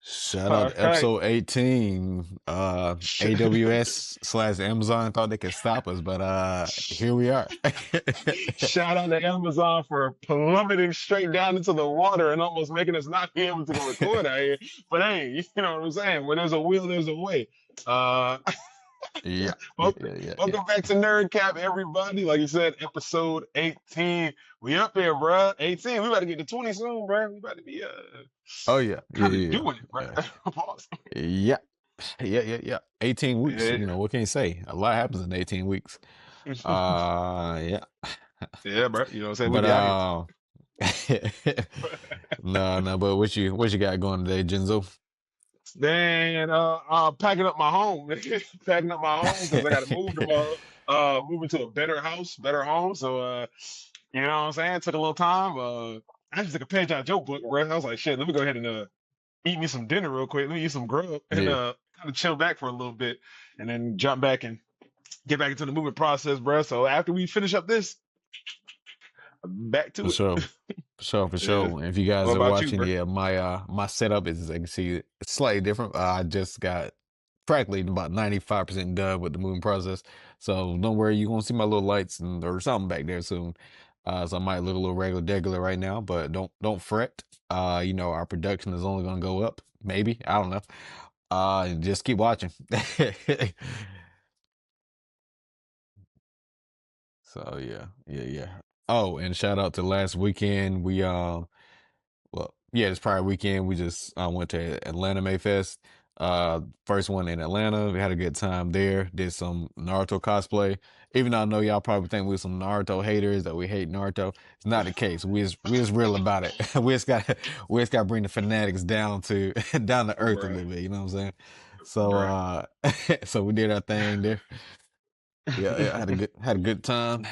Shout out All to right. episode 18. AWS slash Amazon thought they could stop us, but here we are. Shout out to Amazon for plummeting straight down into the water and almost making us not be able to record out here. But hey, you know what I'm saying? Where there's a will, there's a way. Uh, Yeah, yeah, welcome, yeah, yeah, yeah. welcome back to Nerdcap, everybody. Like you said, episode 18. We up there, bruh. 18. We about to get to 20 soon, bruh. We about to be Oh yeah, yeah, kind of yeah, doing it, bruh. yeah. Pause. Yeah, yeah, yeah, yeah. 18 weeks. Yeah, What can you say? A lot happens in 18 weeks. Yeah. yeah, bruh. You know what I'm saying? We But be out here. no, no. But what you got going today, Genzo? Man, packing up my home, packing up my home because I got to move tomorrow. Moving to a better house, better home. So, you know what I'm saying? Took a little time. I just took a page out of joke book, bro. I was like, shit, let me go ahead and eat me some dinner real quick. Let me eat some grub and Yeah, kind of chill back for a little bit, and then jump back and get back into the moving process, bro. So after we finish up this, back for to it. sure. For sure, for Yeah. sure. If you What guys are about you, watching, bro? yeah, my setup is, as you can see, it's slightly different. I just got practically about 95% done with the moving process. So don't worry, you're gonna see my little lights or something back there soon. So I might look a little regular right now, but don't fret. Our production is only gonna go up, maybe. I don't know. Just keep watching. So yeah, yeah, yeah. Oh, and shout out to last weekend. Well, yeah, it's Pride weekend. We just went to Atlanta Mayfest. First one in Atlanta. We had a good time there. Did some Naruto cosplay. Even though I know y'all probably think we're some Naruto haters that we hate Naruto. It's not the case. We just real about it. we just got to bring the fanatics down to down to earth a Bruh, little bit. You know what I'm saying? So bruh. so we did our thing there. Yeah, yeah, had a good time.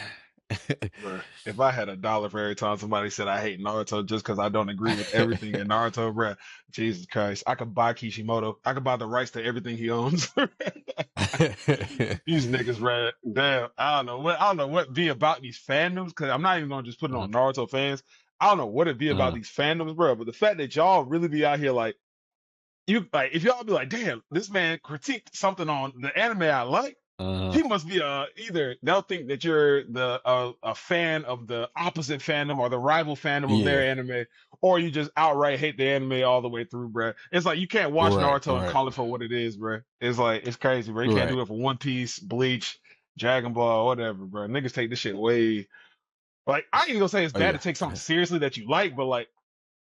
Bruh, if I had $1 for every time somebody said I hate Naruto just because I don't agree with everything in Naruto, bruh, Jesus Christ, I could buy Kishimoto. I could buy the rights to everything he owns. These niggas, bruh, damn, I don't know what be about these fandoms because I'm not even gonna just put it Mhm. on Naruto fans. I don't know what it be about Mhm. these fandoms, bro. But the fact that y'all really be out here like you like, if y'all be like, damn, this man critiqued something on the anime I like. Uh-huh. He must be either they'll think that you're the a fan of the opposite fandom or the rival fandom of their Yeah. anime, or you just outright hate the anime all the way through, bruh. It's like you can't watch Right. Naruto and Right. call it for what it is, bruh. It's like it's crazy, bro. You can't Right. do it for One Piece, Bleach, Dragon Ball, whatever, bro. Niggas take this shit way like I ain't even gonna say it's Oh bad to yeah. take something seriously that you like, but like,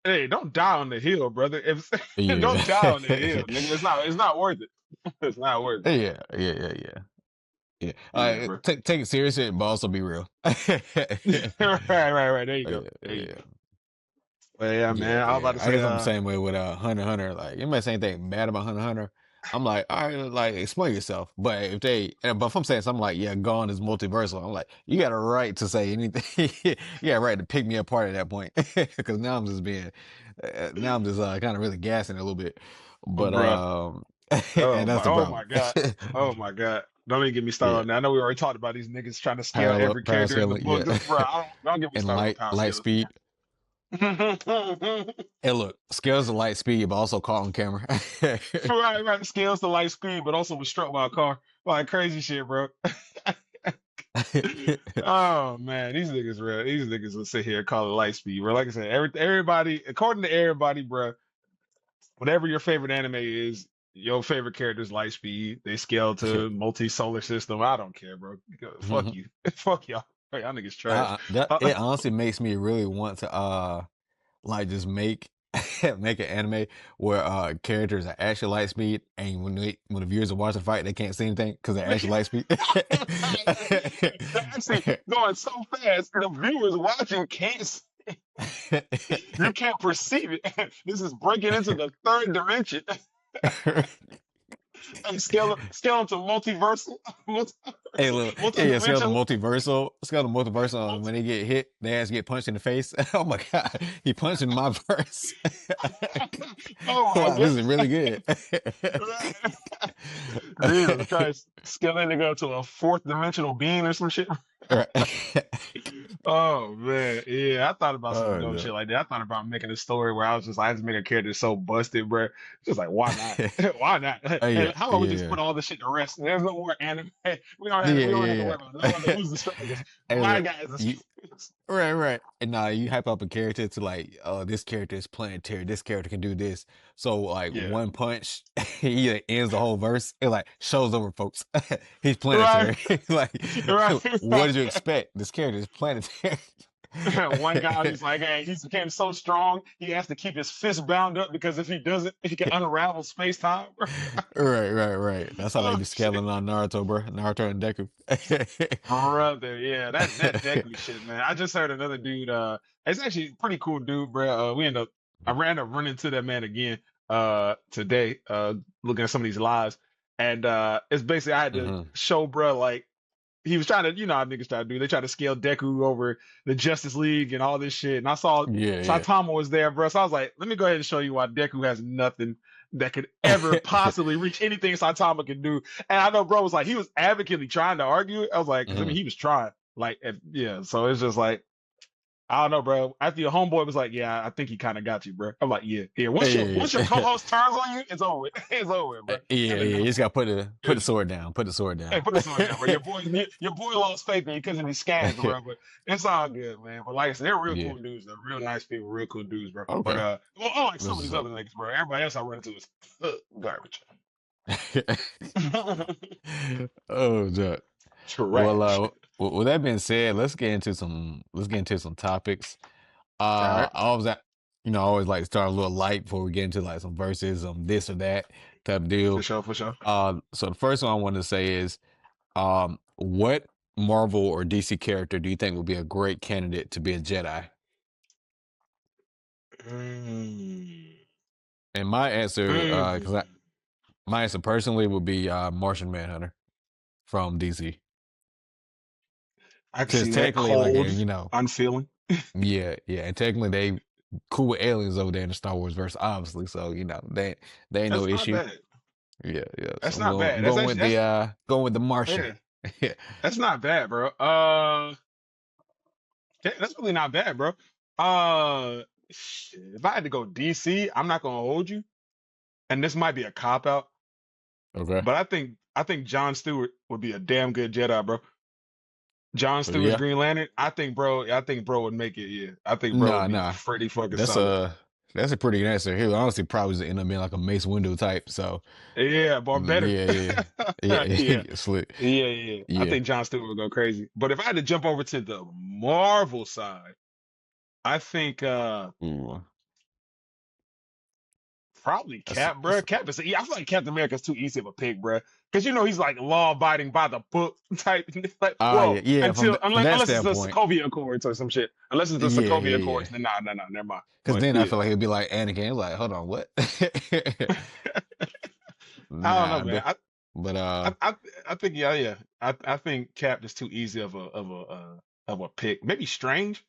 hey, don't die on the hill, brother. If Yeah. don't die on the hill, nigga. It's not worth it. It's not worth it. Yeah. Yeah. Yeah. Yeah. Yeah. Yeah, bro. Take it seriously, but also be real. Right. There you go. Yeah. There you Yeah. go. But yeah, Yeah. man, I was about Yeah. to I say, guess I'm the same way with Hunter x Hunter. Like you might say anything bad about Hunter x Hunter. I'm like, all right, like explain yourself. But but if I'm saying something like, yeah, Gone is multiversal, I'm like, you got a right to say anything. You got a right to pick me apart at that point, because now I'm just kind of really gassing a little bit. But bruh. and that's the Oh problem. my god. Oh my god. Don't even get me started Yeah, on that. I know we already talked about these niggas trying to scale parallel every power character in the scaling. book. Yeah, Bro, don't get me and started on power light scales. speed. And look, scales of light speed, but also caught on camera. Right. Scales to light speed, but also was struck by a car. Like crazy shit, bro. Oh man, these niggas, bro. These niggas will sit here and call it light speed, bro. Like I said, everybody, according to everybody, bro, whatever your favorite anime is, your favorite character is light speed. They scale to multi-solar system. I don't care, bro. Fuck you. Fuck y'all. Hey, y'all niggas trash. It honestly makes me really want to like just make make an anime where characters are actually light speed, and when the viewers are watching the fight they can't see anything because they're actually light speed. They're actually going so fast, the viewers watching can't. You can't perceive it. This is breaking into the third dimension. And scale to multiversal, Hey, look, yeah, multi-dimensional. skeletal multiversal. When they get hit, their ass get punched in the face. Oh my god, he punched in my verse. Oh my Wow, this is god. really good. Jesus Christ. Scaling to go to a fourth dimensional being or some shit. Right. Oh man, yeah, I thought about some Oh dumb no. shit like that. I thought about making a story where I just make a character so busted, bro. Just like, why not? Why not? Oh And yeah, how about we just yeah, put all this shit to rest? There's no more anime. yeah, We don't have to yeah, worry about no other yeah. who's the strongest. Hey, My look, guy is the you strongest. right, right. And now you hype up a character to like, oh, this character is planetary. This character can do this. So like Yeah. one punch, he like, ends the whole verse. It like shows over, folks. He's Right. planetary. Like, Right. what Right. did you expect? This character is planetary. One guy who's like, hey, he's became so strong, he has to keep his fist bound up because if he doesn't, he can unravel space time. Right, right, right. That's how they Oh be shit. scaling on Naruto, bro. Naruto and Deku. Brother, yeah, that Deku shit, man. I just heard another dude. It's actually a pretty cool dude, bro. I ran up running into that man again, today, looking at some of these lives, and it's basically I had to Hmm. show, bro, like he was trying to, you know how niggas try to do. They try to scale Deku over the Justice League and all this shit, and I saw Yeah, Saitama was there, bro. So I was like, let me go ahead and show you why Deku has nothing that could ever yeah. possibly reach anything Saitama can do. And I know bro was like he was advocaately trying to argue it. I was like, because I mean Hmm. he was trying. Like yeah, so it's just like I don't know, bro. After your homeboy was like, yeah, I think he kind of got you, bro. I'm like, yeah, yeah. Yeah, Once your co-host turns on you, it's over. With. It's over, with, bro. yeah, And the yeah. You just downfall. gotta put the sword down. Put the sword Hey, down. put this on down, bro. Your boy lost faith in you because of these scams, bro. But it's all good, man. But like I said, they're real Yeah. cool dudes, though. Real nice people, real cool dudes, bro. But Okay. well, unlike some This of is these up. other niggas, bro. Everybody else I run into is garbage. Oh, Jack. Well, Trash. with that being said, let's get into some topics. All right, I always, I always like to start a little light before we get into like some verses, this or that type of for deal. sure, for sure. So the first one I want to say is, what Marvel or DC character do you think would be a great candidate to be a Jedi? Mm. And my answer, Mm. my answer personally would be Martian Manhunter from DC, I can because see that technically, like, cold, unfeeling. yeah, yeah, and technically they cool with aliens over there in the Star Wars verse, obviously. So they ain't no That's not issue. bad. Yeah, yeah. So That's I'm not going bad. I'm That's going with actually the that's Martian. yeah. That's not bad, bro. That's really not bad, bro. Shit, if I had to go DC, I'm not gonna hold you, and this might be a cop out, Okay. but I think John Stewart would be a damn good Jedi, bro. John So Stewart's yeah. Green Lantern. I think bro would make it. Yeah, I think bro would Nah, be nah. pretty fucking That's solid. a that's a pretty good answer. He honestly probably just end up being like a Mace Window type. So Yeah, but better. yeah, yeah, yeah, Yeah, yeah. Slick. yeah. I Yeah. think John Stewart would go crazy. But if I had to jump over to the Marvel side, I think Ooh, probably that's, Cap, bro. that's Cap is. I feel like Captain America's too easy of a pick, bro. Because you know he's like law abiding by the book type. Like, yeah, well, yeah. until From that unless it's the standpoint, Sokovia Accords or some shit. Unless it's the yeah, Sokovia yeah, yeah. Accords, then nah, never mind. Because But then I yeah, feel like it'd be like Anakin, like, hold on, what? I don't know, Nah, man. but I think yeah. I think Cap is too easy of a pick. Maybe Strange.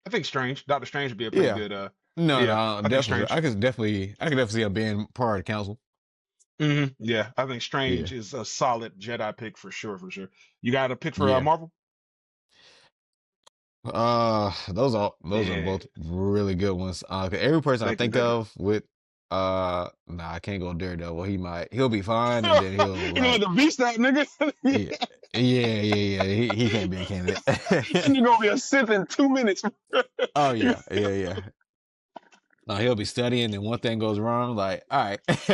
I think Strange. Doctor Strange would be a pretty yeah. good. No, Yeah, no, I think definitely. Strange. I could definitely see him being part of the council. Yeah, I think Yeah. Strange is a solid Jedi pick for sure, for sure. You got a pick for Yeah. Marvel? Those are Yeah, both really good ones. 'Cause every person I thank you, think thank you. of with nah, I can't go Daredevil. He'll be fine, and then he'll You know like, the beast that nigga. yeah, yeah, yeah, yeah. He can't be a candidate. And you're gonna be a Sith in 2 minutes. Oh yeah, yeah, yeah. No, he'll be studying, and one thing goes wrong. Like, all right, kind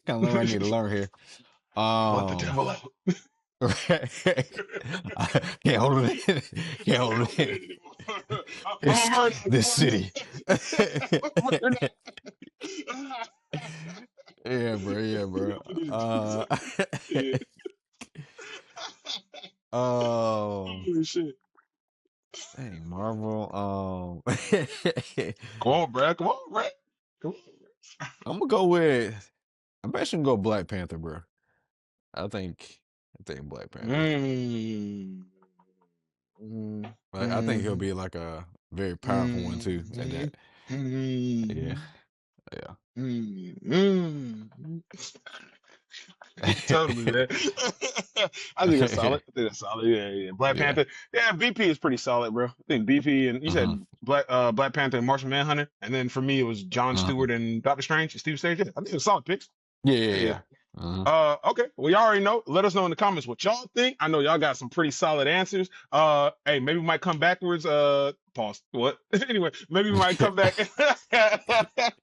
of learn what I need to learn here. Let the Um, devil out. I can't hold it in. Can't I can't hold hold it in. it anymore. I'm This a this murder. city. I'm Yeah, bro. Yeah, bro. Uh, Yeah. oh, Holy shit. dang, Marvel. Come on, bro. Come on, bro. Come on. I'm gonna go with. I'm actually gonna go Black Panther, bro. I think. I think Black Panther. Mm. Mm. I think he'll Mm. be like a very powerful one too. At Mm. that. Yeah. Mm. Yeah. Mm. Mm. Totally, man. I think it's solid. I think it's solid. Yeah, yeah. Black Yeah. Panther. Yeah, BP is pretty solid, bro. I think BP and you Mhm. said Black Panther and Martian Manhunter, and then for me it was John Mhm. Stewart and Doctor Strange and Steve Strange. Yeah, I think it's solid picks. Yeah, yeah, Yeah. yeah. Mhm. Okay. Well, y'all already know. Let us know in the comments what y'all think. I know y'all got some pretty solid answers. Hey, maybe we might come backwards. Pause. What? Anyway, maybe we might come back.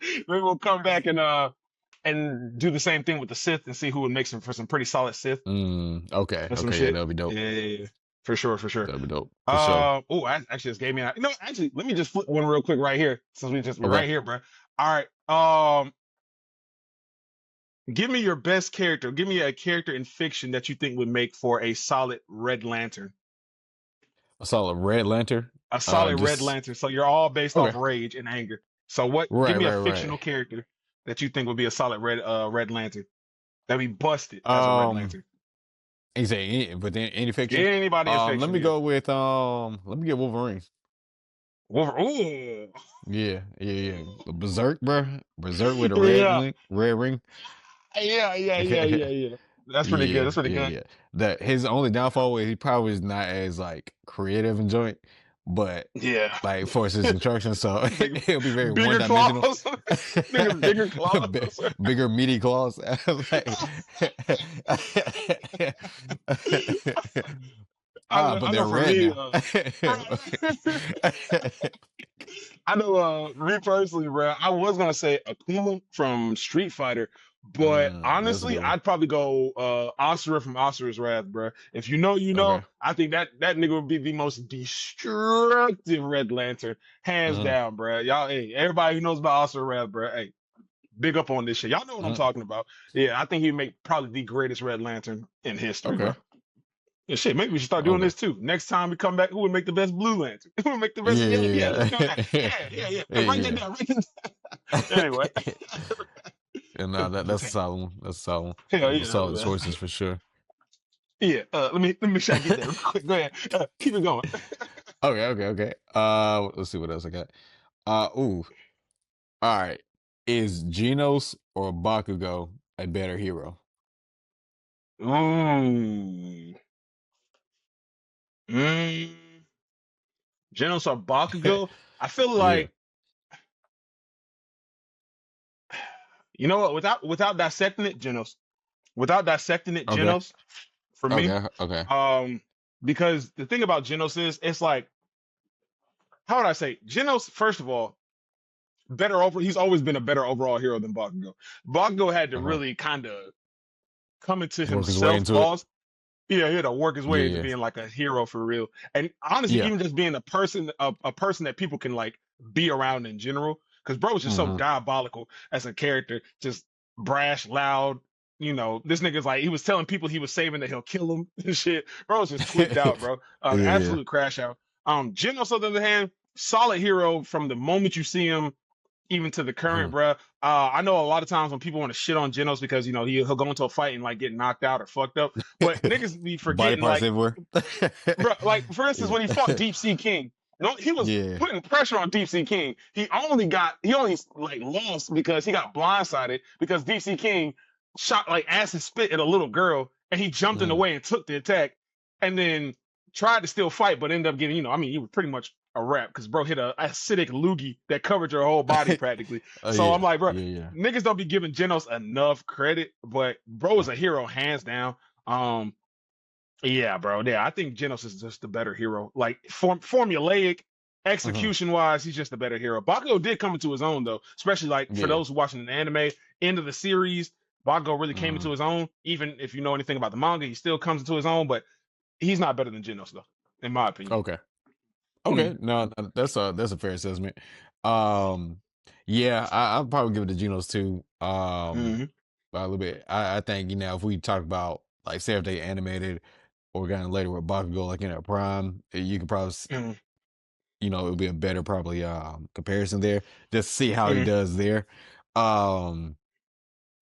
Maybe we'll come back and do the same thing with the Sith and see who would make some for some pretty solid Sith Okay, or some okay, yeah, shit. that'll be dope. Yeah, yeah, yeah. For sure, for sure. That'll be dope for sure. Oh, I actually just gave me that. You know, actually, let me just flip one real quick right here since we're Okay. right here, bro. All right. Give me your best character. Give me a character in fiction that you think would make for a solid Red Lantern. I saw a Red Lantern. A solid Red Just Lantern. So you're all based off okay. rage and anger. So what? Give Right, me a right, right. fictional character that you think would be a solid Red Lantern that be busted as a Red Um, Lantern. you say within any Yeah, fiction? anybody in Let fiction. me Yeah. go with let me get Wolverine. Ooh. Yeah, yeah, yeah. Berserk, bro. Berserk with a Yeah. red ring. Yeah. Yeah. Yeah. yeah, Yeah. Yeah. That's pretty good. yeah, That's pretty good. yeah. That his only downfall was he probably is not as like creative and joint, but Yeah. like for his instructions, so Big, it'll be very one bigger dimensional. claws. Bigger claws. Bigger meaty claws. like, but I know they're for red me, now. I know me personally, bro, I was gonna say Akuma from Street Fighter, but That's a honestly, good one. I'd probably go Asura from Asura's Wrath, bro. If you know, you know. Okay. I think that nigga would be the most destructive Red Lantern, hands Mhm, down, bro. Y'all, hey, everybody who knows about Asura Wrath, bro, hey, big up on this shit. Y'all know what I'm mhm. talking about. Yeah, I think he'd make probably the greatest Red Lantern in history, Okay. bro. Yeah, shit, maybe we should start doing Okay. this too. Next time we come back, who would make the best Blue Lantern? Who would make the best? Yeah, Yeah, yeah, let's do that. yeah, yeah. Yeah, yeah, yeah. Hey, write that yeah. down. Write that down. Anyway, And that's a solid one. That's a solid one. hell Those are yeah, solid man. choices for sure. Yeah. Let me make sure I get that real quick. Go ahead. Keep it going. Okay, okay, okay. Let's see what else I got. Ooh. All right. Is Genos or Bakugo a better hero? Ooh. Mm. Genos or Bakugo? I feel Yeah. like you know what? Without dissecting it, Genos. Without dissecting it, Okay. Genos. For me, Okay. Okay. um, because the thing about Genos is, it's like, how would I say? Genos, first of all, better over. He's always been a better overall hero than Bakugo. Bakugo had to Okay. really kind of come into Work his way himself. into it. Pause. Yeah, he had to work his Yeah. way into Yeah. being like a hero for real. And honestly, Yeah. even just being a person that people can like be around in general. Because bro was just so Mm-hmm. diabolical as a character, just brash, loud. You know, this nigga's like he was telling people he was saving that he'll kill them and shit. Bro was just tweaked out, bro. yeah. Yeah. Absolute crash out. Genos, on the other hand, solid hero from the moment you see him even to the current, Mhm. bruh. I know a lot of times when people want to shit on Genos because you know he'll go into a fight and like get knocked out or fucked up, but niggas be Body forgetting parts like, everywhere. bro, like for instance yeah. when he fought Deep Sea King, no, he was yeah. putting pressure on Deep Sea King. He only like lost because he got blindsided because Deep Sea King shot like acid spit at a little girl and he jumped in the Mm. way and took the attack and then tried to still fight but ended up getting, I mean, he was pretty much a wrap because bro hit a acidic loogie that covered your whole body practically. oh So I'm yeah. like, bro, Yeah. Yeah. niggas don't be giving Genos enough credit, but bro is a hero hands down. Um, yeah, bro. Yeah, I think Genos is just the better hero. Like formulaic, Mhm. execution wise, he's just a better hero. Bakugo did come into his own though, especially like for Yeah. those who watching the anime end of the series. Bakugo really came Mhm. into his own. Even if you know anything about the manga, he still comes into his own, but he's not better than Genos though, in my opinion. Okay. Okay. Mm, No, no, that's a fair assessment. Um, yeah, I'll probably give it to Genos too. mm, By a little bit. I think if we talk about like say if they animated or got later with Bakugo like in a prime, you could probably mm, it would be a better probably comparison there. Just see how he mm. does there. Um,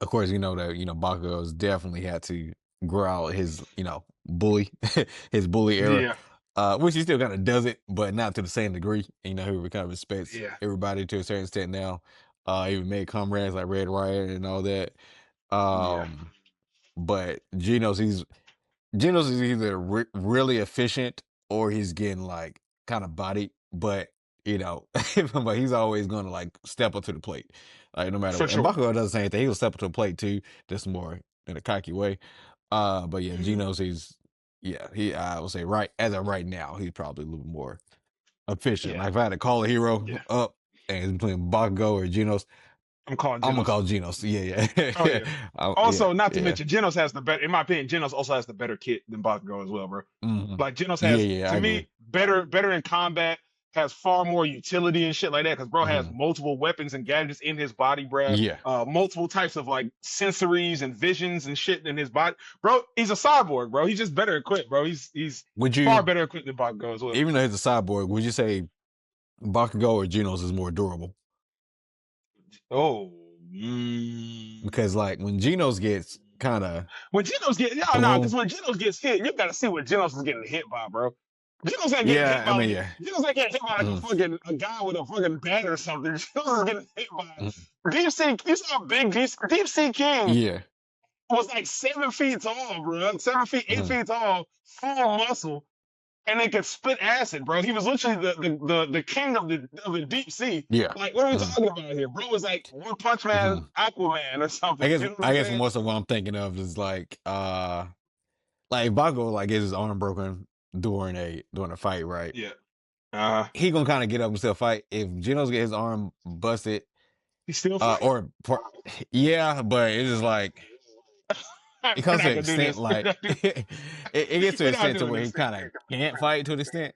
of course, that Bakugo's definitely had to grow out his bully his bully era, Yeah, which he still kind of does it, but not to the same degree. He kind of respects yeah, everybody to a certain extent now. Even made comrades like Red Riot and all that. yeah. Um, but Genos is either really efficient or he's getting like kind of bodied, but but he's always going to like step up to the plate, like no matter For what. And sure. Bakugo does the same thing; he'll step up to the plate too, just more in a cocky way. But yeah, Genos, he I would say right as of right now, he's probably a little more efficient. Yeah, Like if I had to call a hero yeah. up and it's between Bakugo or Genos, I'm calling I'm gonna Genos. call Genos. Yeah, Oh yeah, yeah. yeah, Also, not to yeah. mention, Genos has the better. In my opinion, Genos also has the better kit than Bakugo as well, bro. Hmm. Like Genos Yeah, has, yeah, to I agree. me, better in combat. Has far more utility and shit like that. Because bro has Hmm. multiple weapons and gadgets in his body, bro. Yeah. Multiple types of like sensories and visions and shit in his body, bro. He's a cyborg, bro. He's just better equipped, bro. He's Would far you, better equipped than Bakugo as well. even though he's a cyborg, would you say Bakugo or Genos is more durable? Oh, Because like when Genos gets kind of when Genos get, yeah, nah, because boom, when Genos gets hit, you gotta see what Genos is getting hit by, bro. Genos ain't getting hit yeah, I by mean, like yeah, Genos ain't getting hit by like a mm, fucking a guy with a fucking bat or something. Genos is getting hit by mm, Deep Sea. You saw how big Deep Sea King yeah, was like 7 feet tall, bro. 7 feet, eight mm, feet tall, full muscle, and they could spit acid, bro. He was literally the king of the deep sea. yeah. Like, what are we Mm, talking about here? Bro was like One Punch Man, mhm. Aquaman or something. You know what I I'm guess saying? most of what I'm thinking of is like Bakugo like gets his arm broken during a fight, right? Yeah. He gonna kind of get up and still fight. If Genos get his arm busted, He still fight. yeah, but it's just like it We're comes to not an gonna do extent this. We're like not doing. it gets to an We're not extent to doing where he this. kind of can't fight to an extent.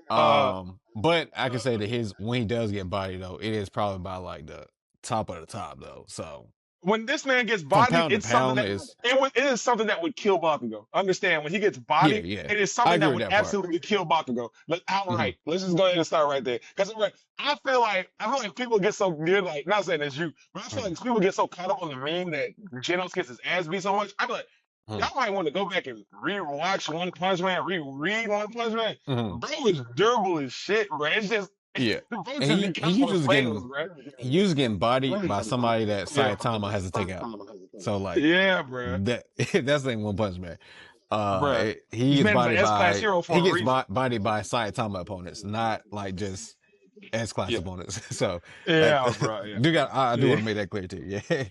Uh, But I can say that his when he does get body though, it is probably by like the top of the top though. So when this man gets from bodied, pound to it's something pound that is it is something that would kill Bakugo. Understand? When he gets yeah, bodied, yeah. it is I something agree that with would that part. absolutely kill Bakugo. Like Hmm. outright. Let's just go ahead and start right there. Because I feel like people get so good. Like, not saying it's you, but I feel Hmm. like people get so caught up on the meme that Genos gets his ass beat so much. I feel like Hmm. y'all might want to go back and re-watch One Punch Man, reread One Punch Man. Hmm. Bro is durable as shit, bro. It's just Yeah, bro and just be he countering usually fails, getting bro. he usually getting bodied by somebody that Yeah. Saitama has to take out. So like Yeah, bro. that that's the thing. One Punch Man. Bruh. This man is an S class hero He for a gets reason. bodied by Saitama opponents, not like just S class Yeah. opponents. So that Yeah, bro. Yeah. I do want Yeah. to make that clear too. Yeah,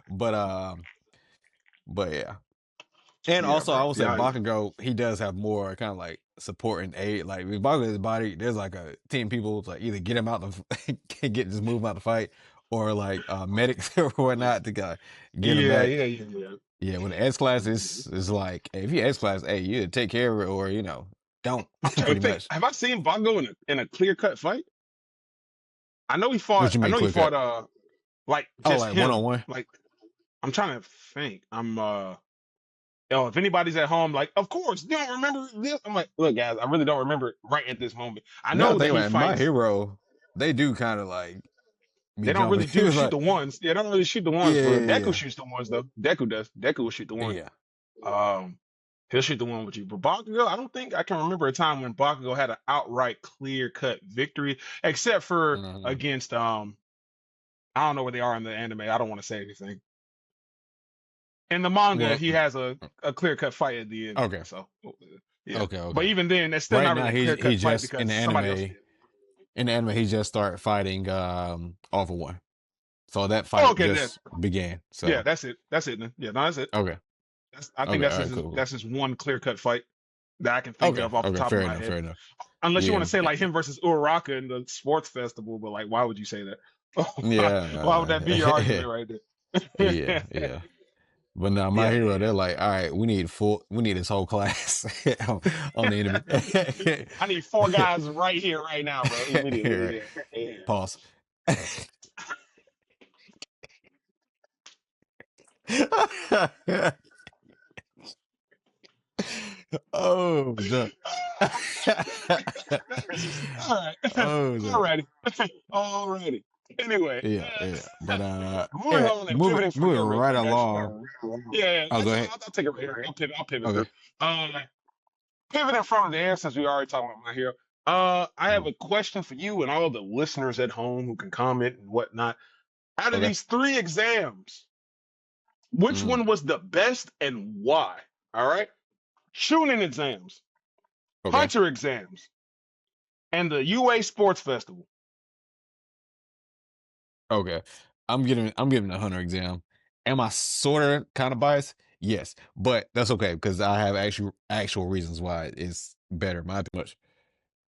but but yeah. And Yeah, also, I bro. would say Yeah. Bakugo, he does have more kind of like support and aid. Like with Bakugo's body, there's like a team of people to like either get him out the just move him out the fight, or like medics or whatnot to get him Yeah, back. yeah, yeah, yeah. Yeah, when the S class is like, hey, if you S class, hey, you either take care of it or don't I'm trying to pretty think. much. Have I seen Bongo in a clear cut fight? I know he What fought. you I mean know he clear fought. cut? Like Oh, just like one on him. one. Like I'm trying to think. If anybody's at home, like, of course, you don't remember this. I'm like, look, guys, I really don't remember it right at this moment. I Now I know that think he about it, my fights. hero, they do kind of like be They don't jumping. really He do was shoot like, the ones. Yeah, they don't really shoot the ones, but Deku yeah, shoots the ones though. Deku does. Deku will shoot the ones. yeah, Um, he'll shoot the one with you. But Bakugo, I don't think I can remember a time when Bakugo had an outright clear cut victory, except for yeah. Hmm. against I don't know where they are in the anime. I don't want to say anything. In the manga, Well, he has a clear cut fight at the end. okay, So yeah. okay, But okay. even then, that's still Right not now, really a clear he cut fight just because somebody else. in the anime he just started fighting all for one. So that Oh, fight okay, then. just began. Yeah, So that's it. That's it then. Yeah, no, that's it. okay, I think okay, that's all right, his cool, cool. that's his one clear cut fight that I can think Okay, of off the okay, top of fair my enough, head. fair enough. Unless you want Yeah, to say like him versus Uraraka in the sports festival, but like, why would you say that? Why would that be your yeah, argument right yeah, there? yeah. But now my Yeah, hero, yeah, they're like, all right, we need this whole class on the yeah. enemy. I need four guys right here, right now, bro, Here, immediately. Yeah, pause. Oh, the. all right, Oh, all the. righty, all righty. Anyway, Yeah, yeah. But moving yeah, on and pivoting from moving there real right quick, actually. along. Yeah, Oh, go ahead. I'll take it right here. I'll pivot through. Okay. Um, Pivoting from there, since we already talked about my hero, I have Mhm. a question for you and all the listeners at home who can comment and whatnot. Out of Okay. these three exams, Which Mm, one was the best and why? All right. Shooting exams, okay. hunter exams, and the UA Sports Festival. Okay. I'm giving the hunter exam. Am I sort of kind of biased? Yes, but that's okay because I have actual reasons why it's better. My much.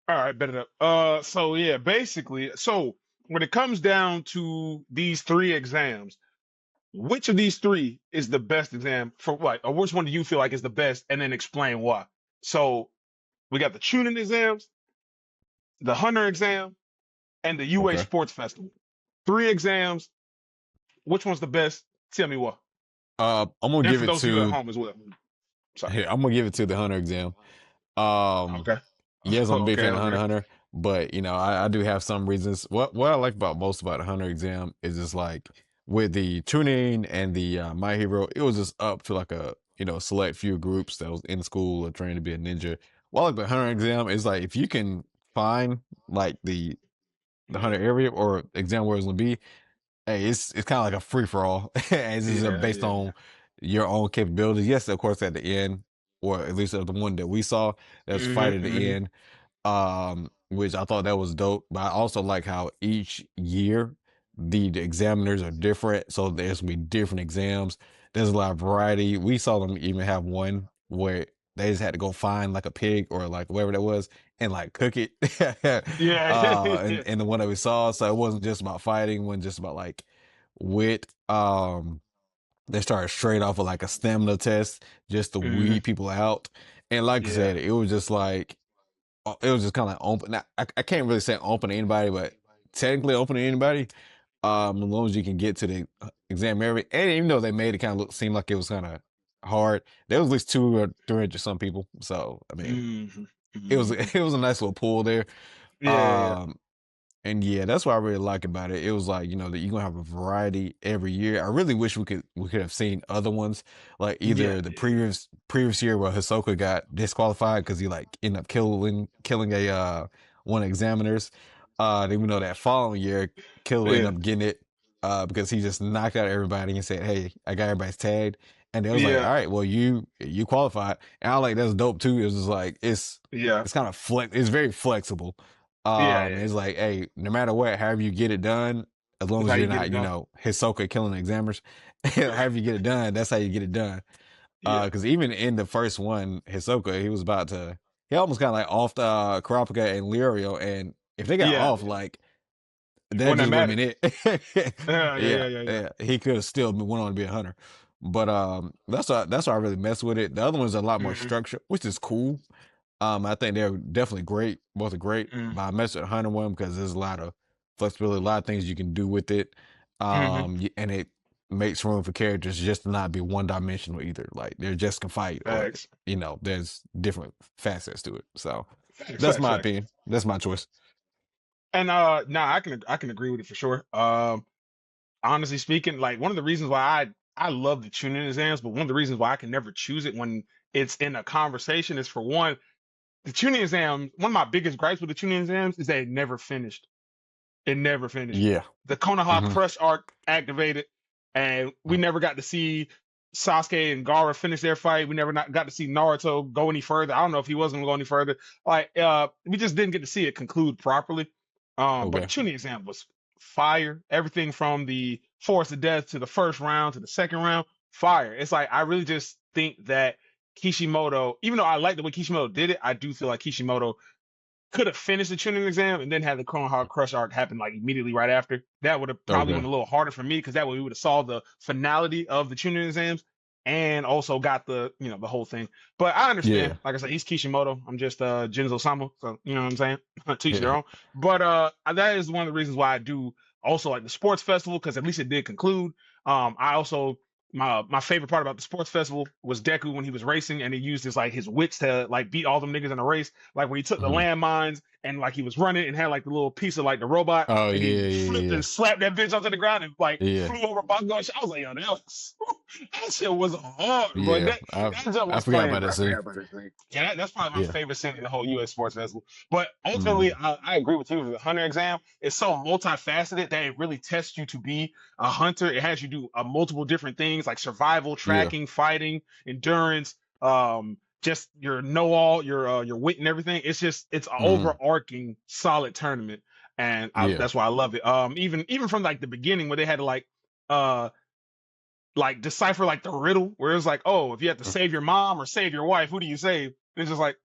All right, bet it up. So yeah, basically, so when it comes down to these three exams, which of these three is the best exam for what, or which one do you feel like is the best, and then explain why? So we got the tuning exams, the hunter exam, and the UA Okay. Sports Festival. Three exams. Which one's the best? Tell me what. I'm gonna And give for it those of you at to home as well. Sorry. here. I'm gonna give it to the hunter exam. Um, Okay. yes, I'm a big Okay. fan of Hunter Okay. x Hunter, but I do have some reasons. What I like about most about the Hunter exam is just like with the tuning and the My Hero, it was just up to like a select few groups that was in school or trained to be a ninja. What I like about Hunter exam is like if you can find like the Yeah. Hunter area or exam where it's gonna be, hey, it's kind of like a free for all. It's just Yeah. based Yeah. on your own capabilities. Yes, of course, at the end, or at least of the one that we saw, there's fight at the Mm-hmm, end, which I thought that was dope. But I also like how each year the examiners are different, so there's gonna be different exams. There's a lot of variety. We saw them even have one where they just had to go find like a pig or like whatever that was and like cook it. Yeah. And Yeah. the one that we saw, so it wasn't just about fighting, it wasn't just about like wit. They started straight off with like a stamina test just to Hmm. weed people out. And like I Yeah. said, it was just like it was just kind of like open. Now, I can't really say open to anybody, but technically open to anybody. As long as you can get to the exam area, and even though they made it kind of look seem like it was kind of hard, there was at least 200 some people. So I mean, Hmm. it was Hmm. it was a nice little pool there. Yeah. Um, and yeah, that's what I really like about it. It was like, that you're gonna have a variety every year. I really wish we could have seen other ones, like Yeah. either the Yeah. previous year where Hisoka got disqualified because he like ended up killing a one of the examiners. Then we know that following year, Killer Yeah. ended up getting it because he just knocked out everybody and said, "Hey, I got everybody's tagged." And they was like, Yeah. "All right, well you qualified." And I like that's dope too. It was just like Yeah. it's kind of it's very flexible. Yeah. Yeah. It's like, hey, no matter what, however you get it done, as long That's as how you you're get not, it done. Hisoka killing the examiners, however you get it done, that's how you get it done. Yeah. Because even in the first one, Hisoka, he almost got like off the Kurapika and Lirio, and if they got Yeah. off, like that When that just wouldn't mattered. been it. Yeah. Yeah. Yeah, Yeah. Yeah. Yeah. yeah, he could have still went on to be a hunter, but that's why I really mess with it. The other one's a lot more Hmm. structure, which is cool. I think they're definitely great. Both are great. Hmm. But I mess with Hunter one because there's a lot of flexibility, a lot of things you can do with it. Hmm. And it makes room for characters just to not be one dimensional either. Like they're just can fight, or Facts. there's different facets to it. So Facts. that's Facts. my Facts. opinion. That's my choice. And nah, I can agree with it for sure. Honestly speaking, like one of the reasons why I love the tuning exams, but one of the reasons why I can never choose it when it's in a conversation is, for one, the tuning exam. One of my biggest gripes with the tuning exams is that it never finished. It never finished. Yeah. The Konoha Hmm. Crush arc activated, and we never got to see Sasuke and Gaara finish their fight. We never got to see Naruto go any further. I don't know if he was going to go any further. Like, we just didn't get to see it conclude properly. But the Okay. tuning exam was fire. Everything from the Force of Death to the first round to the second round, fire. It's like I really just think that Kishimoto, even though I like the way Kishimoto did it, I do feel like Kishimoto could have finished the tuning exam and then had the Konoha Crush arc happen like immediately right after. That would have probably Okay. went a little harder for me because that way we would have saw the finality of the tuning exams and also got the whole thing. But I understand. Yeah. Like I said, he's Kishimoto. I'm just Jinzo Sama. So you know what I'm saying? Teach their Yeah. own. But that is one of the reasons why I do also like the sports festival, because at least it did conclude. I also my favorite part about the sports festival was Deku when he was racing and he used his wits to like beat all them niggas in a race. Like when he took the Mhm. landmines and like he was running and had like the little piece of like the robot Oh and he yeah, flipped yeah, and slapped that bitch onto the ground and like yeah, flew over Bakugo. I was like, yo, that was That shit was hard, bro. Yeah, That jump I was forgot clean, about bro. that scene. Yeah, that's probably my Yeah. favorite scene in the whole U.S. sports festival. But ultimately, Mm, I agree with you. The hunter exam is so multifaceted that it really tests you to be a hunter. It has you do multiple different things like survival, yeah. tracking, fighting, endurance, just your know all, your wit and everything. It's an Hmm. overarching solid tournament, and Yeah. that's why I love it. Even from like the beginning where they had to uh like decipher like the riddle where it's like, oh, if you have to save your mom or save your wife, who do you save? It's just like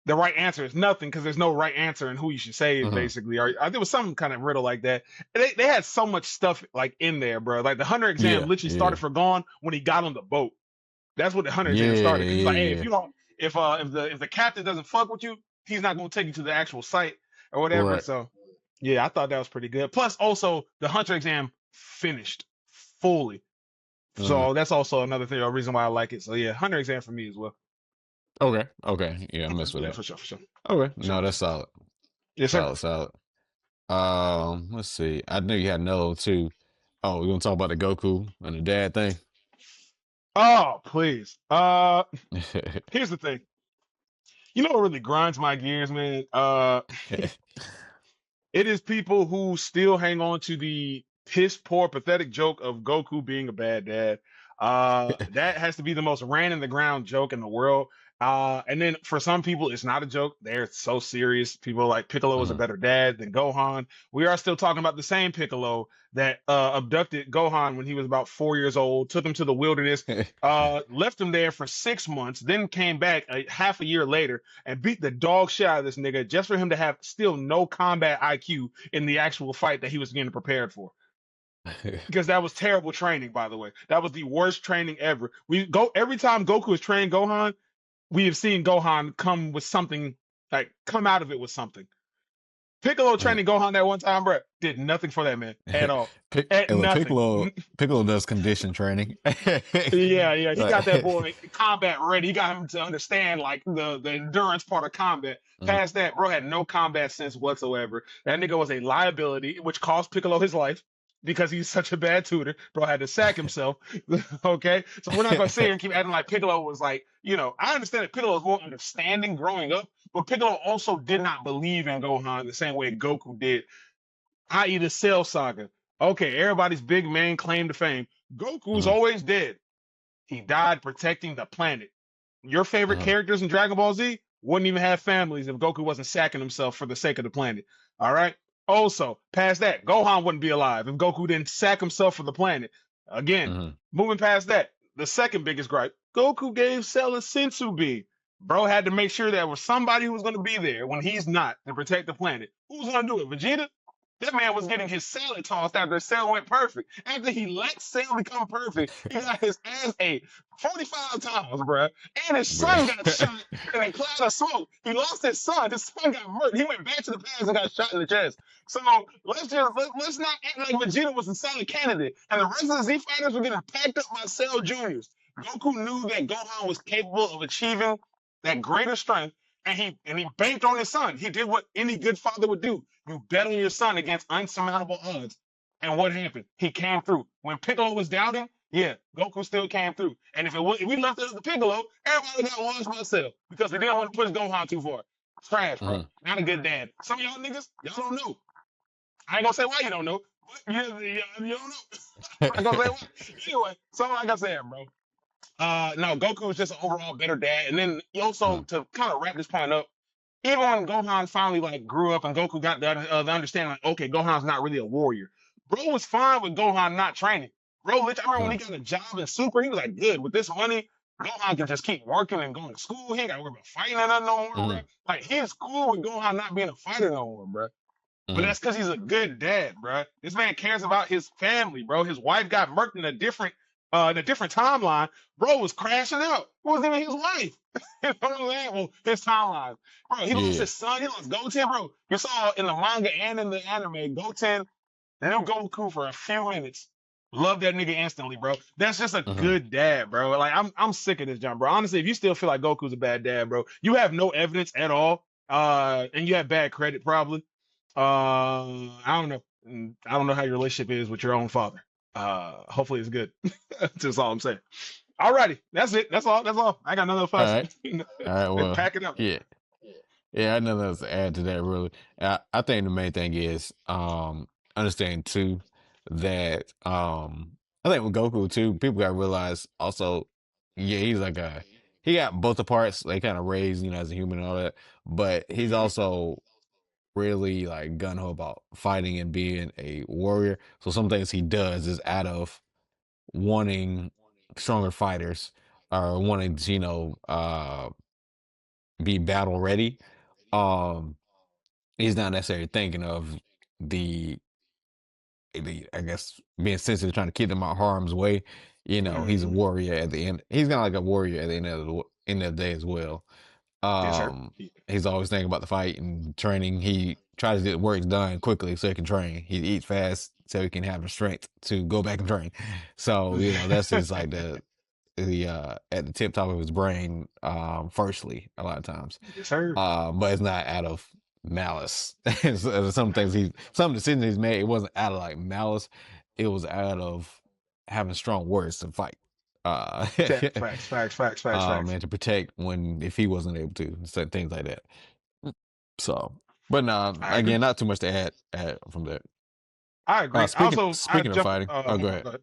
the right answer is nothing because there's no right answer in who you should save, Hmm. basically. Or there was some kind of riddle like that. And they had so much stuff like in there, bro. Like the hunter exam Yeah. literally started Yeah. for Gon when he got on the boat. That's what the hunter Yeah. exam started. Because he's like, hey, if Yeah. you don't, if the captain doesn't fuck with you, he's not gonna take you to the actual site or whatever. Right. So yeah, I thought that was pretty good. Plus, also the hunter exam finished fully. Hmm. So that's also another thing, a reason why I like it. So yeah, hunter exam for me as well. Okay. Okay. Yeah, I Okay, mess with yeah, that. for sure, for sure, Okay. for sure. No, that's solid. Yes, sir. Solid. Solid. Let's see. I knew you had another one too. Oh, we're gonna talk about the Goku and the dad thing. Oh, please. Here's the thing. You know what really grinds my gears, man? It is people who still hang on to the piss poor, pathetic joke of Goku being a bad dad. That has to be the most ran in the ground joke in the world. And then for some people, it's not a joke. They're so serious. People are like Piccolo is a Mhm. better dad than Gohan. We are still talking about the same Piccolo that abducted Gohan when he was about 4 years old, took him to the wilderness, left him there for 6 months, then came back half a year later and beat the dog shit out of this nigga just for him to have still no combat IQ in the actual fight that he was getting prepared for. Because that was terrible training, by the way. That was the worst training ever. We go every time Goku has trained Gohan, we have seen Gohan come with something, like come out of it with something. Piccolo Mhm. training Gohan that one time, bro, did nothing for that man at all. At nothing. Piccolo does condition training. Yeah, yeah, he got that Like, boy combat ready. He got him to understand like the endurance part of combat. mhm. Past that, bro had no combat sense whatsoever. That nigga was a liability, which cost Piccolo his life because he's such a bad tutor. Bro had to sack himself. Okay, so we're not gonna sit here and keep acting like Piccolo was like, I understand that Piccolo was more understanding growing up, but Piccolo also did not believe in Gohan the same way Goku did, i.e., the Cell Saga. Okay, everybody's big main claim to fame. Goku's Mhm. always dead. He died protecting the planet. Your favorite Mhm. characters in Dragon Ball Z wouldn't even have families if Goku wasn't sacking himself for the sake of the planet. All right. Also, past that, Gohan wouldn't be alive if Goku didn't sack himself for the planet. Again, Mhm. moving past that, the second biggest gripe, Goku gave Cell a sensu bean. Bro had to make sure there was somebody who was going to be there when he's not to protect the planet. Who's going to do it? Vegeta? That man was getting his salad tossed after Cell went perfect. After he let Cell become perfect, he got his ass ate 45 times, bro. And his son got Bruh. shot in a cloud of smoke. He lost his son. His son got murdered. He went back to the past and got shot in the chest. So let's not act like Vegeta was a solid candidate. And the rest of the Z fighters were getting packed up by Cell Juniors. Goku knew that Gohan was capable of achieving that greater strength, and he banked on his son. He did what any good father would do. You bet on your son against unsurmountable odds. And what happened? He came through. When Piccolo was doubting, yeah, Goku still came through. And if we left it up to Piccolo, everybody got washed myself because we didn't want to push Gohan too far. Trash, bro. Mhm. Not a good dad. Some of y'all niggas, y'all don't know. I ain't gonna say why you don't know, but you don't know. I'm not gonna say why. Anyway, so like I said, bro. No, Goku was just an overall better dad. And then also Mhm. to kind of wrap this point up, even when Gohan finally like grew up and Goku got the understanding, like, okay, Gohan's not really a warrior. Bro was fine with Gohan not training. Bro, I remember when Mhm. he got a job in Super, he was like, good, with this money, Gohan can just keep working and going to school. He ain't got to worry about fighting and nothing no more, bro. Mhm. Like, he's cool with Gohan not being a fighter no more, bro. But Mhm. that's because he's a good dad, bro. This man cares about his family, bro. His wife got murked in a different timeline. Bro was crashing out. It wasn't even his wife. You know what I'm saying? Well, his timeline. Bro, he lost Yeah. his son. He lost Goten, bro. You saw in the manga and in the anime, Goten knew Goku for a few minutes. Love that nigga instantly, bro. That's just a Mhm. good dad, bro. Like I'm sick of this jump, bro. Honestly, if you still feel like Goku's a bad dad, bro, you have no evidence at all. And you have bad credit probably. I don't know. I don't know how your relationship is with your own father. Hopefully it's good. That's all I'm saying. Alrighty, that's it. That's all. That's all. I got nothing All else. right. All right. And Well, pack it up. yeah. Yeah, I know that's to add to that really. I think the main thing is understanding too that I think with Goku too, people gotta realize also, yeah, he's like a he got both the parts, they kind of raised, as a human and all that, but he's Hmm. also really like gun ho about fighting and being a warrior. So some things he does is out of wanting stronger fighters or wanting to, be battle ready. Um he's not necessarily thinking of the I guess being sensitive, trying to keep them out of harm's way. He's a Hmm. warrior at the end. He's kind of like a warrior at the end of the day as well. Yes, sir. Um, he's always thinking about the fight and training. He tries to get work done quickly so he can train. He eats fast so he can have the strength to go back and train. So that's just like the at the tip top of his brain. Firstly, a lot of times. Yes, sir. But it's not out of malice. Some decisions he's made, it wasn't out of like malice. It was out of having strong words to fight. Uh, Facts, facts, facts, facts, facts. and to protect when if he wasn't able to, certain things like that. So, but no, I agree. again, not too much to add from that. I agree. Speaking Also, I speaking of jump. fighting, oh, go Hold on. ahead. Go ahead.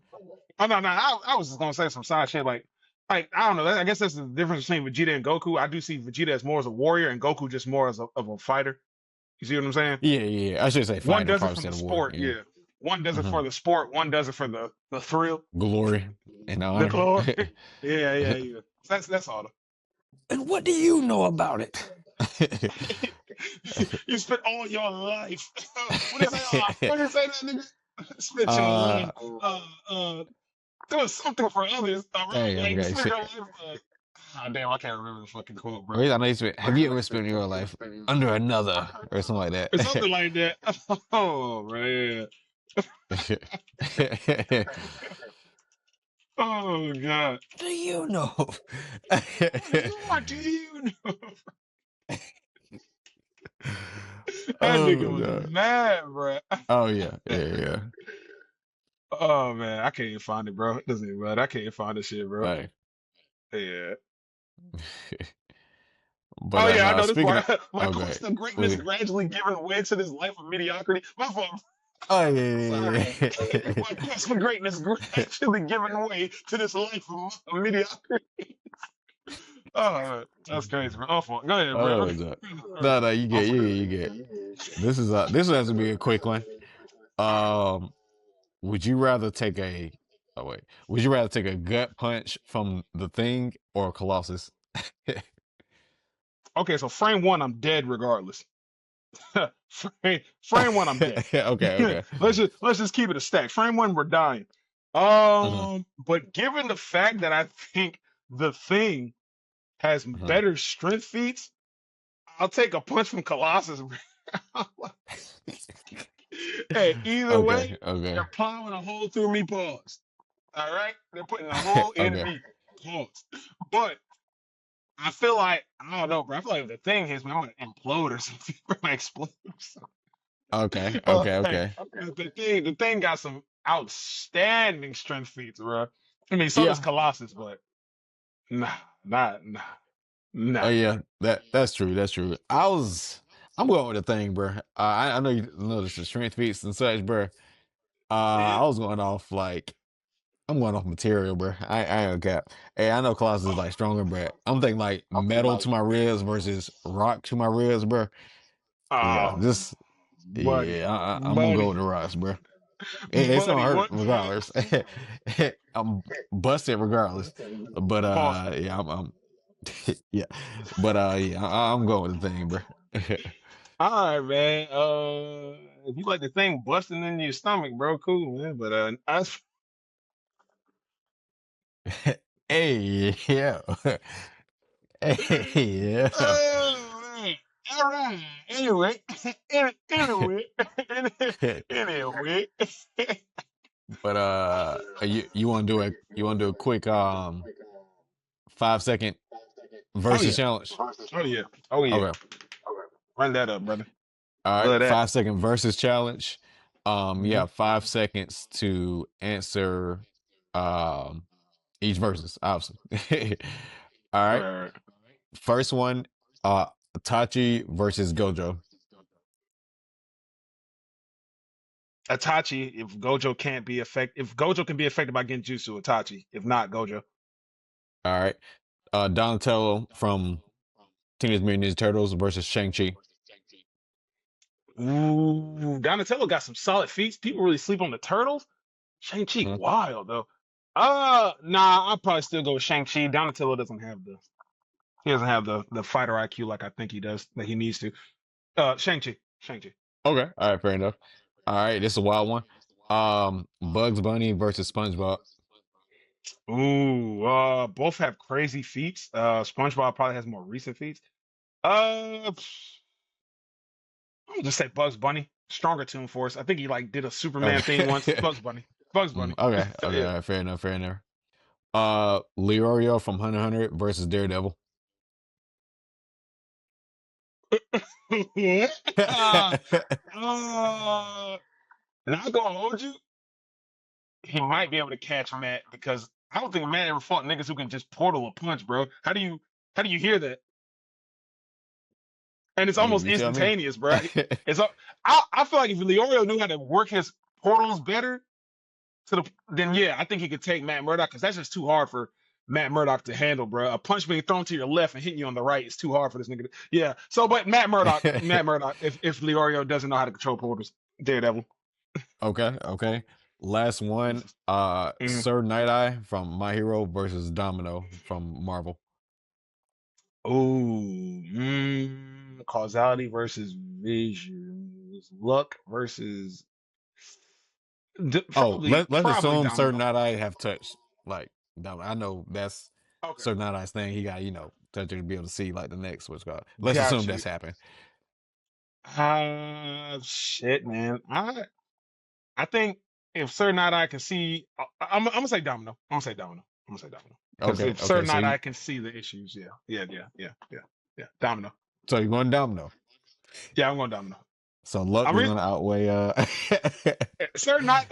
Oh no, no. I was just gonna say some side shit. Like I don't know. I guess that's the difference between Vegeta and Goku. I do see Vegeta as more as a warrior, and Goku just more as of a fighter. You see what I'm saying? Yeah, yeah. I should say One fighter, does it probably for the instead of war. sport, Yeah. yeah. One does it Hmm. for the sport. One does it for the thrill, Glory and the honor. glory. Yeah, yeah, yeah. That's all. And what do you know about it? You spent all your life. What do you say? What do you say, that nigga? Spent your life uh, doing something for others. All right, dang, I like you forgot spent your shit. life. Damn, I can't remember the fucking quote, bro. I know you spent. Have you ever spent your life under another or something like Or that? something like that. Oh man. Oh god. do you know? What do you know? That nigga Oh was god. mad, bro. Oh yeah, yeah, Oh man, I can't even find it, bro. It doesn't even matter. I can't find this shit, bro. yeah. Yeah. Hey. But Oh yeah, I no, know this speaking part. of, My oh, go quest ahead. of Was greatness it? gradually giving way to this life of mediocrity. My fault. Oh Sorry. yeah, yeah, yeah. My quest for greatness gradually giving way to this life of mediocrity. Oh, that's crazy, bro. Oh, fault. Go ahead, bro. Oh no, no, no, you I'm get, you forgetting. get. This has to be a quick one. Um, would you rather take a? Oh wait, would you rather take a gut punch from the Thing or Colossus? Okay, so frame one, I'm dead regardless. frame one, I'm dead. Okay, okay. Let's just keep it a stack. Frame one, we're dying. Uh-huh, But given the fact that I think the thing has uh-huh. better strength feats, I'll take a punch from Colossus. Hey, either Okay, way, okay, they're plowing a hole through me. Pause. All right, they're putting a hole in okay, me. Pause. But I feel like I don't know, bro. I feel like if the thing hits me, I'm gonna implode or something. I'm gonna explode or something. okay, okay, Like, okay. the thing got some outstanding strength feats, bro. I mean, so does Yeah. Colossus, but nah, nah, Oh nah. yeah, that's true. That's true. I'm going with the Thing, bro. I know you notice the strength feats and such, bro. Yeah. I was going off like I'm going off material, bro. I ain't gonna cap. Hey, I know Colossus is like stronger, but I'm thinking like metal to my ribs versus rock to my ribs, bro. Yeah, Oh, just buddy, yeah. I'm gonna go buddy, with the rocks, bro. It's gonna buddy. hurt What? regardless. I'm busted regardless. But Pause. yeah, I'm yeah. But yeah, I'm going with the Thing, bro. All right, man. If you like the thing busting in your stomach, bro, cool, man. But Hey, yeah. Hey, yeah. oh, man. All right. Anyway, anyway, anyway. But you want to do a quick 5 second Oh versus yeah. challenge? Oh yeah. Oh yeah. Okay. Run that up, brother. All right. Love that. 5 second versus challenge. You Hmm. have 5 seconds to answer um each versus, obviously. All All right. right. First one, uh Itachi versus Gojo. Itachi, if Gojo can't be if Gojo can be affected by Genjutsu, Itachi. If not, Gojo. All right. Donatello from Teenage Mutant Ninja Turtles versus Shang-Chi. Ooh, Donatello got some solid feats. People really sleep on the turtles. Shang-Chi, Mhm. wild though. Nah, I'll probably still go with Shang-Chi. Donatello doesn't have the fighter IQ like I think he does, that he needs to. Shang-Chi. Shang-Chi. Okay. All right, fair enough. All right, this is a wild one. Bugs Bunny versus SpongeBob. Ooh, both have crazy feats. SpongeBob probably has more recent feats. Uh, I'm just say Bugs Bunny. Stronger Toon Force. I think he like did a Superman thing once. Okay. Bugs Bunny. Bugs Bunny. Okay. Okay. Yeah. All right, fair enough. Fair enough. Leorio from Hunter x Hunter versus Daredevil. uh, uh, Not gonna hold you. He might be able to catch Matt because I don't think Matt ever fought niggas who can just portal a punch, bro. How do you hear that? And it's almost You tell me. instantaneous, bro. I feel like if Leorio knew how to work his portals better, then yeah, I think he could take Matt Murdock because that's just too hard for Matt Murdock to handle, bro. A punch being thrown to your left and hitting you on the right is too hard for this nigga. Yeah. So, but Matt Murdock, if Leorio doesn't know how to control portals, Daredevil. Okay, okay. Last one, Mhm. Sir Night Eye from My Hero versus Domino from Marvel. Ooh, causality versus visions, luck versus Oh, probably let's probably assume Sir Domino. Night Eye have touched like Domino. I know that's Okay, Sir Night Eye's thing. He got, touch to be able to see like the next what's called. Let's assume got that's you. happened. Shit, man. I think if Sir Night Eye can see, I'm gonna say Domino. I'm gonna say Domino. I'm gonna say Domino because Okay, if Sir okay. So Night Eye can see the issues, yeah, yeah, yeah, yeah, yeah, yeah, Domino. you're going Domino. Yeah, I'm going Domino. So luck I'm is re- gonna outweigh Sir Night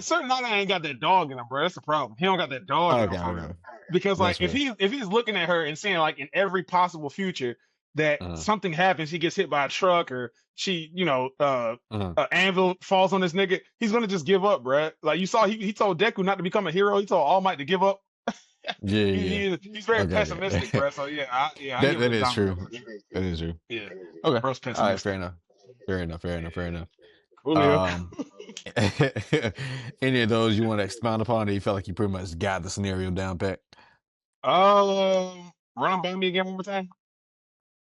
Eye ain't got that dog in him, bro. That's the problem. He don't got that dog in him Okay, for real. okay. Because like That's fair. if he's looking at her and seeing like in every possible future that Uh-huh. something happens, he gets hit by a truck or she, Uh-huh. anvil falls on this nigga, he's gonna just give up, bro. Like you saw, he told Deku not to become a hero. He told All Might to give up. Yeah, yeah, He's very yeah. pessimistic, Okay. bro. So yeah, I That give it that to is Domino true. for sure. That is true. Yeah, Okay. bro's All right, fair pessimistic. enough. Fair enough, fair enough, fair enough. Coolio. Um any of those you want to expound upon, or you felt like you pretty much got the scenario down pat? Run 'em by me again one more time.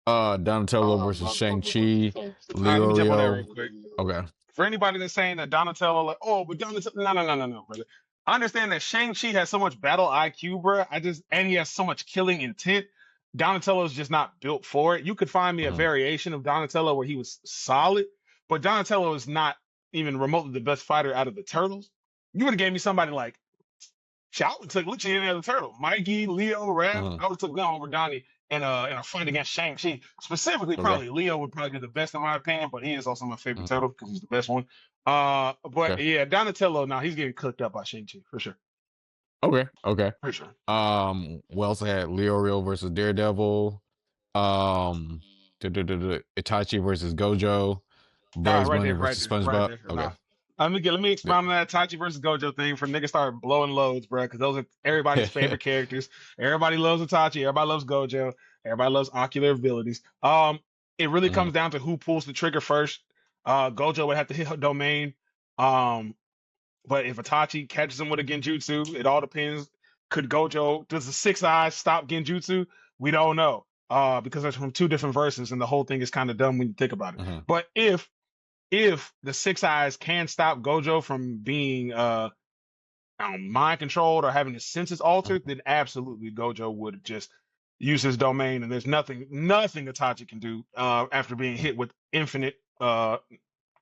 Donatello versus Shang-Chi, All right, let me jump on that real Leorio. quick. Okay. For anybody that's saying that Donatello, like, oh, but Donatello, no, no, no, no, no, brother. I understand that Shang-Chi has so much battle IQ, bro. And he has so much killing intent. Donatello is just not built for it. You could find me a Mhm. variation of Donatello where he was solid, but Donatello is not even remotely the best fighter out of the turtles. You would have gave me somebody like shit, I would took literally any other turtle. Mikey, Leo, Raph. Mhm. I would took them over Donnie in a fight against Shang-Chi. Specifically, Okay. probably Leo would probably be the best in my opinion, but he is also my favorite Mhm. turtle because he's the best one. But Okay. yeah, Donatello, now he's getting cooked up by Shang-Chi for sure. Okay. Okay. For sure. We also had Leorio versus Daredevil. Um, Itachi versus Gojo. All right, Bugs right Bunny there, right versus there, right SpongeBob. there. Okay. Nah. Let me Yeah. expound on that Tachi versus Gojo thing for niggas start blowing loads, bro, because those are everybody's favorite characters. Everybody loves Itachi, everybody loves Gojo, everybody loves ocular abilities. It really Mhm. comes down to who pulls the trigger first. Gojo would have to hit her domain. Um, but if Itachi catches him with a Genjutsu, it all depends. Does the six eyes stop Genjutsu? We don't know. Because they're from two different verses, and the whole thing is kind of dumb when you think about it. Mhm. But if the six eyes can stop Gojo from being mind controlled or having his senses altered, Mhm. then absolutely Gojo would just use his domain, and there's nothing Itachi can do after being hit with infinite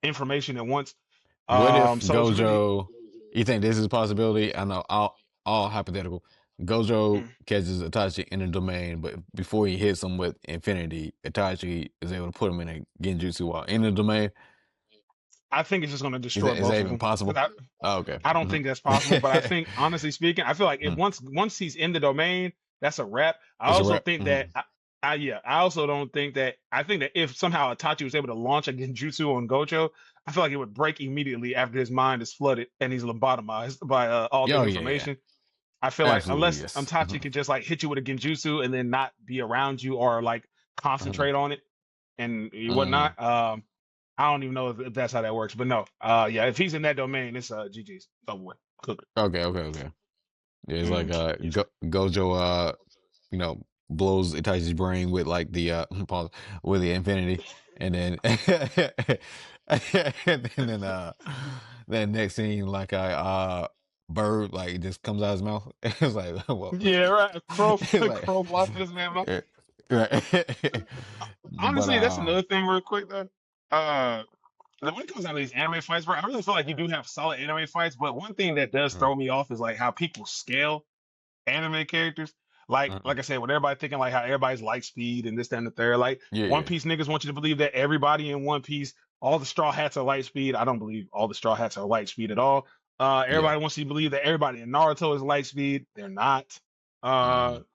information at once. What if So it's really Gojo? You think this is a possibility? I know all hypothetical. Gojo mm, catches Itachi in a domain, but before he hits him with Infinity, Itachi is able to put him in a Genjutsu while in the domain. I think it's just going to Is destroy that is both that of even them. possible? 'Cause Oh, okay. I don't Mhm. think that's possible, but I think honestly speaking, I feel like if Mhm. once he's in the domain, that's a wrap. I It's a also wrap. think that Mhm. I also don't think that I think that if somehow Itachi was able to launch a genjutsu on Gojo, I feel like it would break immediately after his mind is flooded and he's lobotomized by Oh altered yeah, yeah. information. I feel like Absolutely, unless yes. Itachi Mhm. could just like hit you with a genjutsu and then not be around you or like Mhm. concentrate on it and Mhm. whatnot, I don't even know if that's how that works. But no, yeah, if he's in that domain, it's GG's. It's over with. Cook it. Okay, okay, okay. Yeah, it's like Yeah. Gojo you know, blows Itachi's brain with like the pause, with the infinity, and then and then then next scene like a bird like just comes out of his mouth. It's like well, Yeah, right. A crow, it's a like crow flies in this man mouth. yeah, right. But Honestly, that's another thing, real quick though. Uh, when it comes down to these anime fights, bro, I really feel like you do have solid anime fights. But one thing that does mm, throw me off is like how people scale anime characters. Like mm, I said, with everybody thinking like how everybody's light speed and this, that, and the third. Like yeah, One yeah, Piece niggas want you to believe that everybody in One Piece, all the straw hats are light speed. I don't believe all the straw hats are light speed at all. yeah. Everybody wants you to believe that everybody in Naruto is light speed. They're not. Uh, Mm,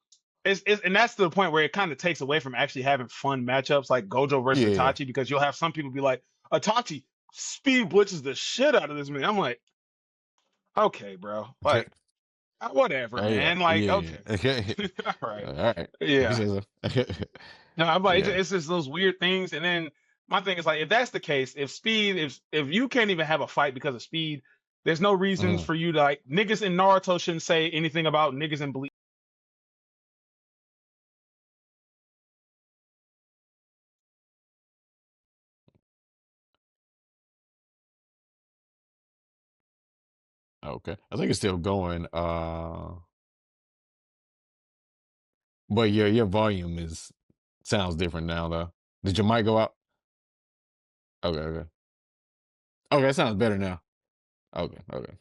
and that's to the point where it kind of takes away from actually having fun matchups like Gojo versus yeah, yeah. Itachi because you'll have some people be like, Itachi speed blitzes the shit out of this man. I'm like, okay, bro. Like, whatever, Yeah, man. Like, yeah, okay. yeah. All right. All right. If you Yeah. say so. No, I'm like, Yeah. it's just those weird things. And then my thing is like, if that's the case, if you can't even have a fight because of speed, there's no reasons Mhm. for you to like niggas in Naruto shouldn't say anything about niggas in Bleach. Okay. I think it's still going. But your volume is sounds different now though. Did your mic go out? Okay, okay. Okay, it sounds better now. Okay, okay.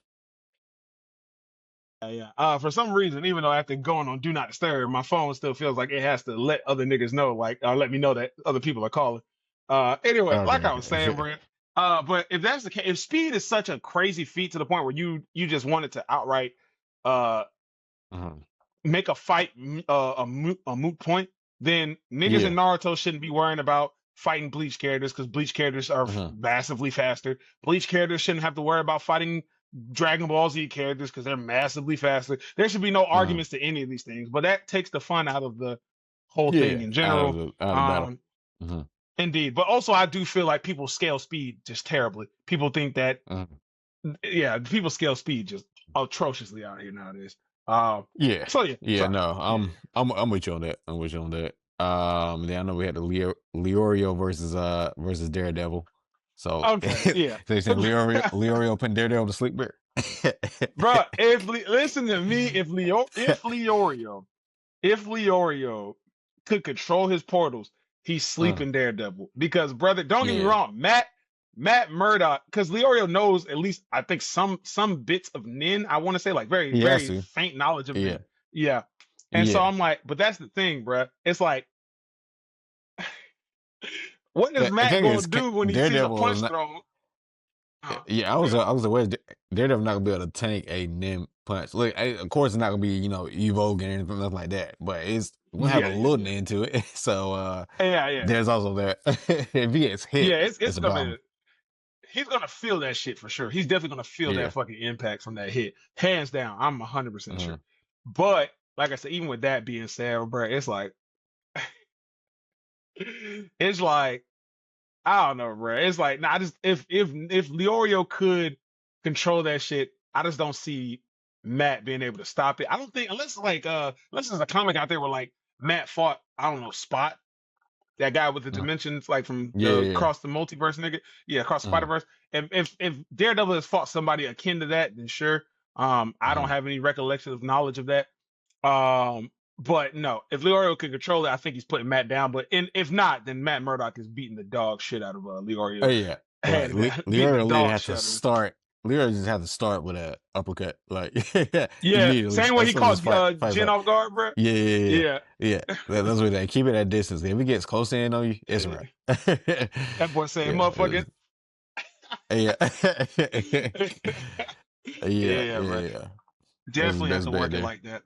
Yeah. For some reason, even though after going on Do Not Disturb, my phone still feels like it has to let other niggas know, like, let me know that other people are calling. Anyway, Okay, like I was saying, okay. bro. But if that's the case, if speed is such a crazy feat to the point where you just wanted to outright uh uh make a fight a moot point, then niggas in Yeah. Naruto shouldn't be worrying about fighting Bleach characters because Bleach characters are uh massively faster. Bleach characters shouldn't have to worry about fighting Dragon Ball Z characters because they're massively faster. There should be no uh arguments to any of these things, but that takes the fun out of the whole thing Yeah. in Out of general. the battle. Um, uh Indeed, but also I do feel like people scale speed just terribly. People think that uh yeah, people scale speed just atrociously out here nowadays. Um, Yeah. so yeah, Yeah, so no. yeah. I'm with you on that. I'm with you on that. Then I know we had the Leorio versus Daredevil. So Okay, yeah. so you saying Leorio putting Daredevil to sleep there? Bro, listen to me, if Leorio could control his portals, he's uh, sleeping Daredevil. Because brother, don't get me yeah. wrong, Matt Murdock, because Leorio knows at least I think some bits of Nin. I want to say like very He has very to. faint knowledge of Yeah. Nin. Yeah, and so Yeah. I'm like, but that's the thing, bro. It's like, what is The Matt thing gonna is, do when he sees a Daredevil is punch not. thrown? Oh, Yeah, I was aware Daredevil not gonna be able to tank a Nim punch. Look, of course, it's not gonna be evoking or anything nothing like that, but it's we'll have a yeah, yeah, little yeah, Nin to it. So yeah, yeah, there's also that. If he gets yeah. hit, It's it's a gonna problem. he's gonna feel that shit for sure. He's definitely gonna feel that Yeah. fucking impact from that hit, hands down. I'm 100% sure. uh But like I said, even with that being said, bro, it's like I don't know, bro. It's like nah, I just if Leorio could control that shit, I just don't see Matt being able to stop it. I don't think unless there's a comic out there where like Matt fought I don't know Spot, that guy with the uh dimensions, like from Yeah, the yeah, yeah. across the multiverse, nigga. Yeah, across Spider uh Verse. If Daredevil has fought somebody akin to that, then sure. I don't uh have any recollection of knowledge of that. But no, if Leorio can control it, I think he's putting Matt down. But if not, then Matt Murdock is beating the dog shit out of Oh Leorio, yeah, right. hands down, beating the Leroy literally dog had to shit out of him. start. Leroy just had to start with a uppercut, like Yeah, immediately same way as he soon as this caught fight Jen started. off guard, bro. Yeah, yeah, yeah, Yeah, yeah. That's what they keep it at distance. If he gets close in on you, it's a wrap. that boy said, Yeah, "Motherfucker, Yeah. Yeah, Yeah, yeah, bro. yeah. That's his Definitely have best to bet work it there. like that.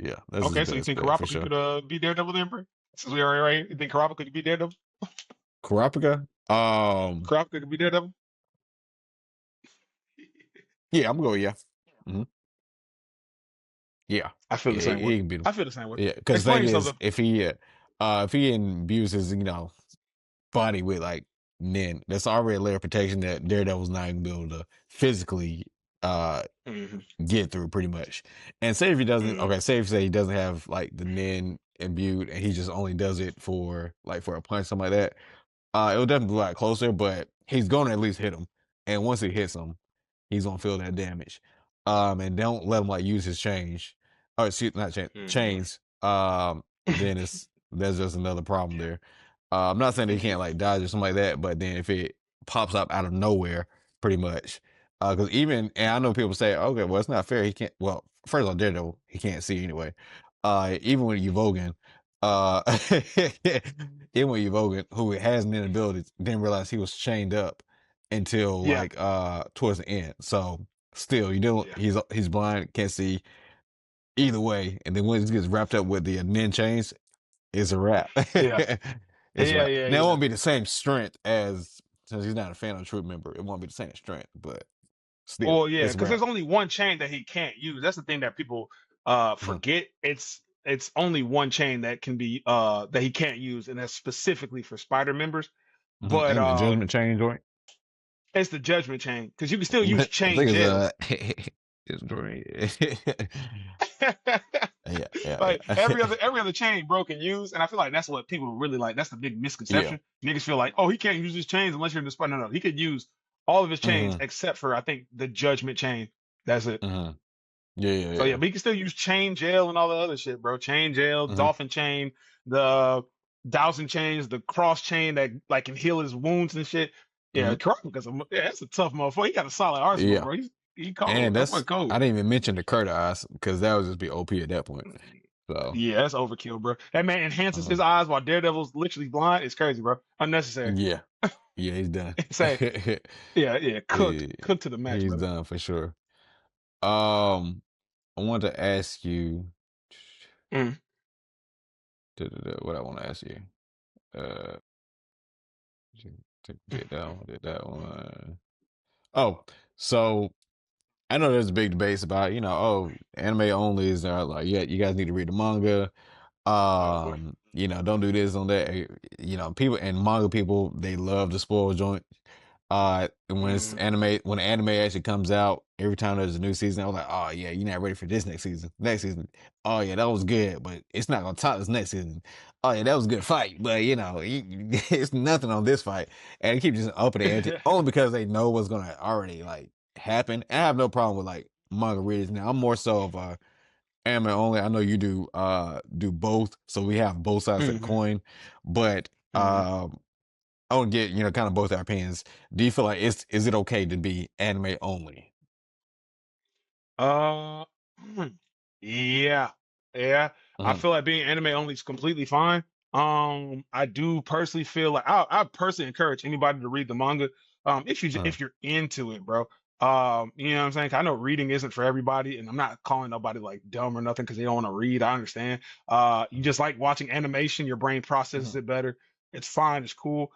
Yeah, that's his Okay, so you best think bet for Karapika sure. could be Daredevil then, bro? Since we already right, you think Karapika could be Daredevil? Kurapika? Karapika could be Daredevil? Yeah, I'm going, yeah. Mhm. Yeah. I feel the Yeah, same way. he can beat him. I feel the same way. Yeah, because the Explain thing yourself is, though. if he imbues his, body with like Nin, that's already a layer of protection that Daredevil's not gonna be able to physically uh Hmm. get through pretty much. And say if he doesn't, Hmm. okay, say if say he doesn't have like the Nin imbued and he just only does it for like for a punch, something like that, it'll definitely be a lot closer, but he's gonna at least hit him. And once he hits him, he's gonna feel that damage. And don't let him like use his change. Or excuse not change Hmm. chains. Then it's there's just another problem there. I'm not saying that he can't like dodge or something like that, but then if it pops up out of nowhere, pretty much. Because even and I know people say, okay, well it's not fair. He can't. Well, first of all, Daredevil he can't see anyway. Even when Evogan, uh, even when Evogan, who has an inability, didn't realize he was chained up until Yeah, like towards the end. So still, you know, yeah, he's blind, can't see either way. And then when he gets wrapped up with the nin chains, it's a wrap. yeah, It's a yeah, wrap. yeah, Now it yeah. won't be the same strength as since he's not a fan of Troop member. It won't be the same strength, but still, Well, yeah, it's a because wrap. there's only one chain that he can't use. That's the thing that people Uh-huh. forget. It's only one chain that can be that he can't use, and that's specifically for spider members. But And the judgment chain joint. it's the judgment chain because you can still use I chain think it's jails. it's joint. Yeah, yeah, Like yeah. every other chain bro can use, and I feel like that's what people really like. That's the big Yeah. misconception. Niggas feel like, oh, he can't use his chains unless you're in the spot. No, no, he could use all of his chains Hmm. except for I think the judgment chain. That's it. Hmm. Yeah, yeah, So yeah, yeah. but he can still use chain jail and all the other shit, bro. Chain jail, Hmm. dolphin chain, the dowsing chains, the cross chain that like can heal his wounds and shit. Yeah, Hmm. correct because yeah, that's a tough motherfucker. He got a solid arsenal, Yeah. bro. He cold. And That boy that's cold. I didn't even mention the Curta eyes because that would just be OP at that point. So Yeah, that's overkill, bro. That man enhances uh, his eyes while Daredevil's literally blind. It's crazy, bro. Unnecessary. yeah. Yeah, he's done. Say, yeah, yeah, cooked, Yeah, cooked to the max, he's brother. done for sure. Um, I want to ask you Mm, what I want to ask you. Uh, did that one, did that one. Oh, so I know there's big debates about, oh, anime only is like, yeah, you guys need to read the manga. oh boy. Don't do this, on that. People and manga people, they love the spoil joint. When it's Mm, anime, when the anime actually comes out, every time there's a new season, I was like, oh yeah, you're not ready for this next season. Next season, oh yeah, that was good, but it's not gonna top this next season. Oh yeah, that was a good fight, but it's nothing on this fight, and they keep just upping the ante only because they know what's gonna already like happen. And I have no problem with like manga readers now. I'm more so of a anime only. I know you do both, so we have both sides of the mm, coin. But mm. I want to get kind of both our opinions. Do you feel like is it okay to be anime only? Uh, yeah, yeah. I Uh-huh, feel like being anime only is completely fine. I do personally feel like I personally encourage anybody to read the manga. uh-huh, If you're into it, bro. You know what I'm saying? 'Cause I know reading isn't for everybody, and I'm not calling nobody like dumb or nothing because they don't want to read. I understand. You just like watching animation, your brain processes uh-huh, it better. It's fine. It's cool.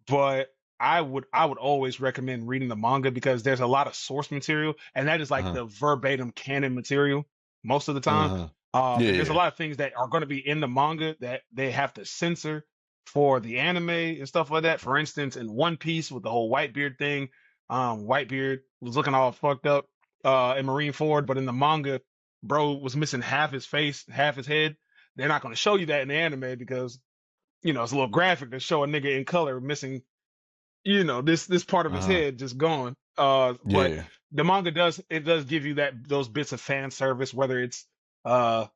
But I would always recommend reading the manga because there's a lot of source material, and that is like uh-huh, the verbatim canon material most of the time. uh-huh. Yeah, And there's a yeah. lot of things that are going to be in the manga that they have to censor for the anime and stuff like that. For instance, in One Piece with the whole Whitebeard thing, Whitebeard was looking all fucked up in Marineford, but in the manga, bro was missing half his face, half his head. They're not going to show you that in the anime because it's a little graphic to show a nigga in color missing, this part of his Uh-huh. head just gone. Yeah, But yeah. the manga does give you those bits of fan service, whether it's uh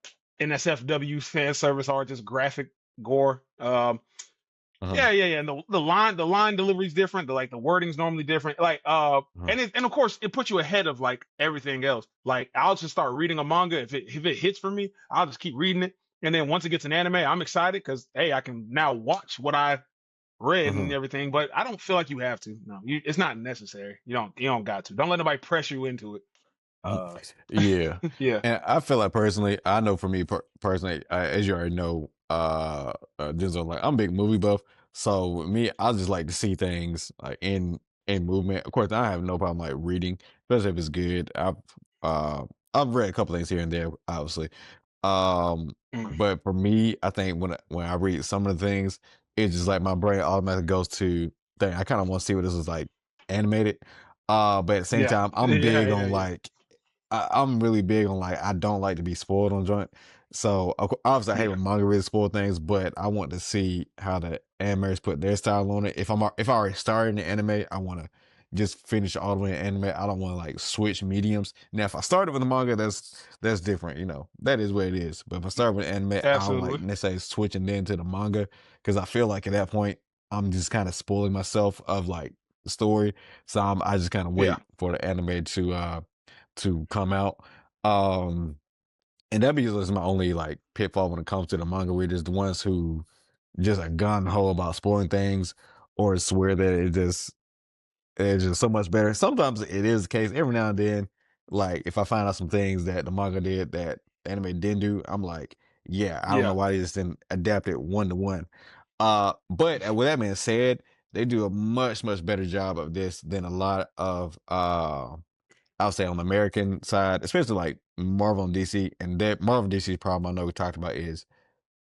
NSFW fan service or just graphic gore. Uh-huh, Yeah, yeah, yeah. And the line delivery is different. The wording's normally different. uh-huh, And of course it puts you ahead of like everything else. Like I'll just start reading a manga if it hits for me, I'll just keep reading it. And then once it gets an anime, I'm excited because hey, I can now watch what I read and Uh-huh. everything, but I don't feel like you have to. No, it's not necessary. You don't got to. Don't let nobody pressure you into it. Mhm. Uh, Yeah, yeah, and I feel like personally, I know for me personally, as you already know, Denzel, like I'm a big movie buff, so with me, I just like to see things like in movement. Of course, I have no problem like reading, especially if it's good. Uh I've read a couple things here and there, obviously. Um, mm, but for me, I think when I read some of the things, it's just like my brain automatically goes to, dang, I kind of want to see what this is like animated. But at the same yeah, time, I'm yeah, big yeah, on yeah, like I'm really big on like I don't like to be spoiled on joint. So obviously I hate yeah, when manga really spoil things, but I want to see how the animators put their style on it. If I already started in the anime, I want to just finish all the way in anime. I don't want to like switch mediums. Now if I started with the manga, that's different. You know that is what it is. But if I start with anime, I don't like absolutely. necessarily switching then to the manga because I feel like at that point I'm just kind of spoiling myself of like the story. So I just kind of Yeah, wait for the anime to come out. Um, and that is my only like pitfall when it comes to the manga readers, the ones who just are gun ho about spoiling things or swear that it's just so much better. Sometimes it is the case. Every now and then, like if I find out some things that the manga did that the anime didn't do, I'm like, yeah, I don't know yeah, why they just didn't adapt it one to one. But with that being said, they do a much better job of this than a lot of I'll say on the American side, especially like Marvel and DC, and that Marvel and DC's problem I know we talked about is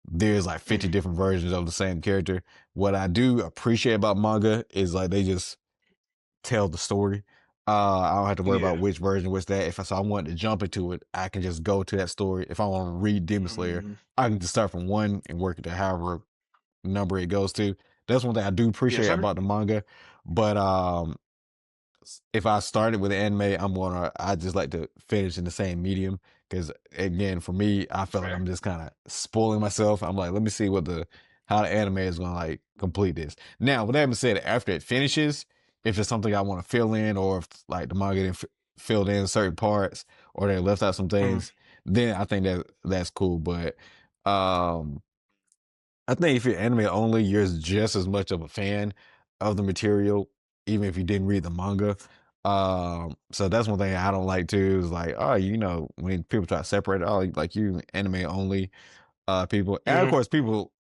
there's like 50 mm, different versions of the same character. What I do appreciate about manga is like they just tell the story. I don't have to worry yeah, about which version was that. If I want to jump into it, I can just go to that story. If I want to read Demon Slayer, hmm I can just start from one and work it to however number it goes to. That's one thing I do yes, appreciate sir. about the manga. But if I started with anime, I just like to finish in the same medium because again, for me, I feel like Fair. I'm just kind of spoiling myself. I'm like, let me see what the how the anime is gonna like complete this. Now, with that being said, after it finishes, if it's something I want to fill in, or if like the manga didn't filled in certain parts, or they left out some Mm, things, then I think that's cool. But um I think if you're anime only, you're just as much of a fan of the material, even if you didn't read the manga. So that's one thing I don't like too. Is like, oh, when people try to separate, oh, like you anime only people, and of hmm course,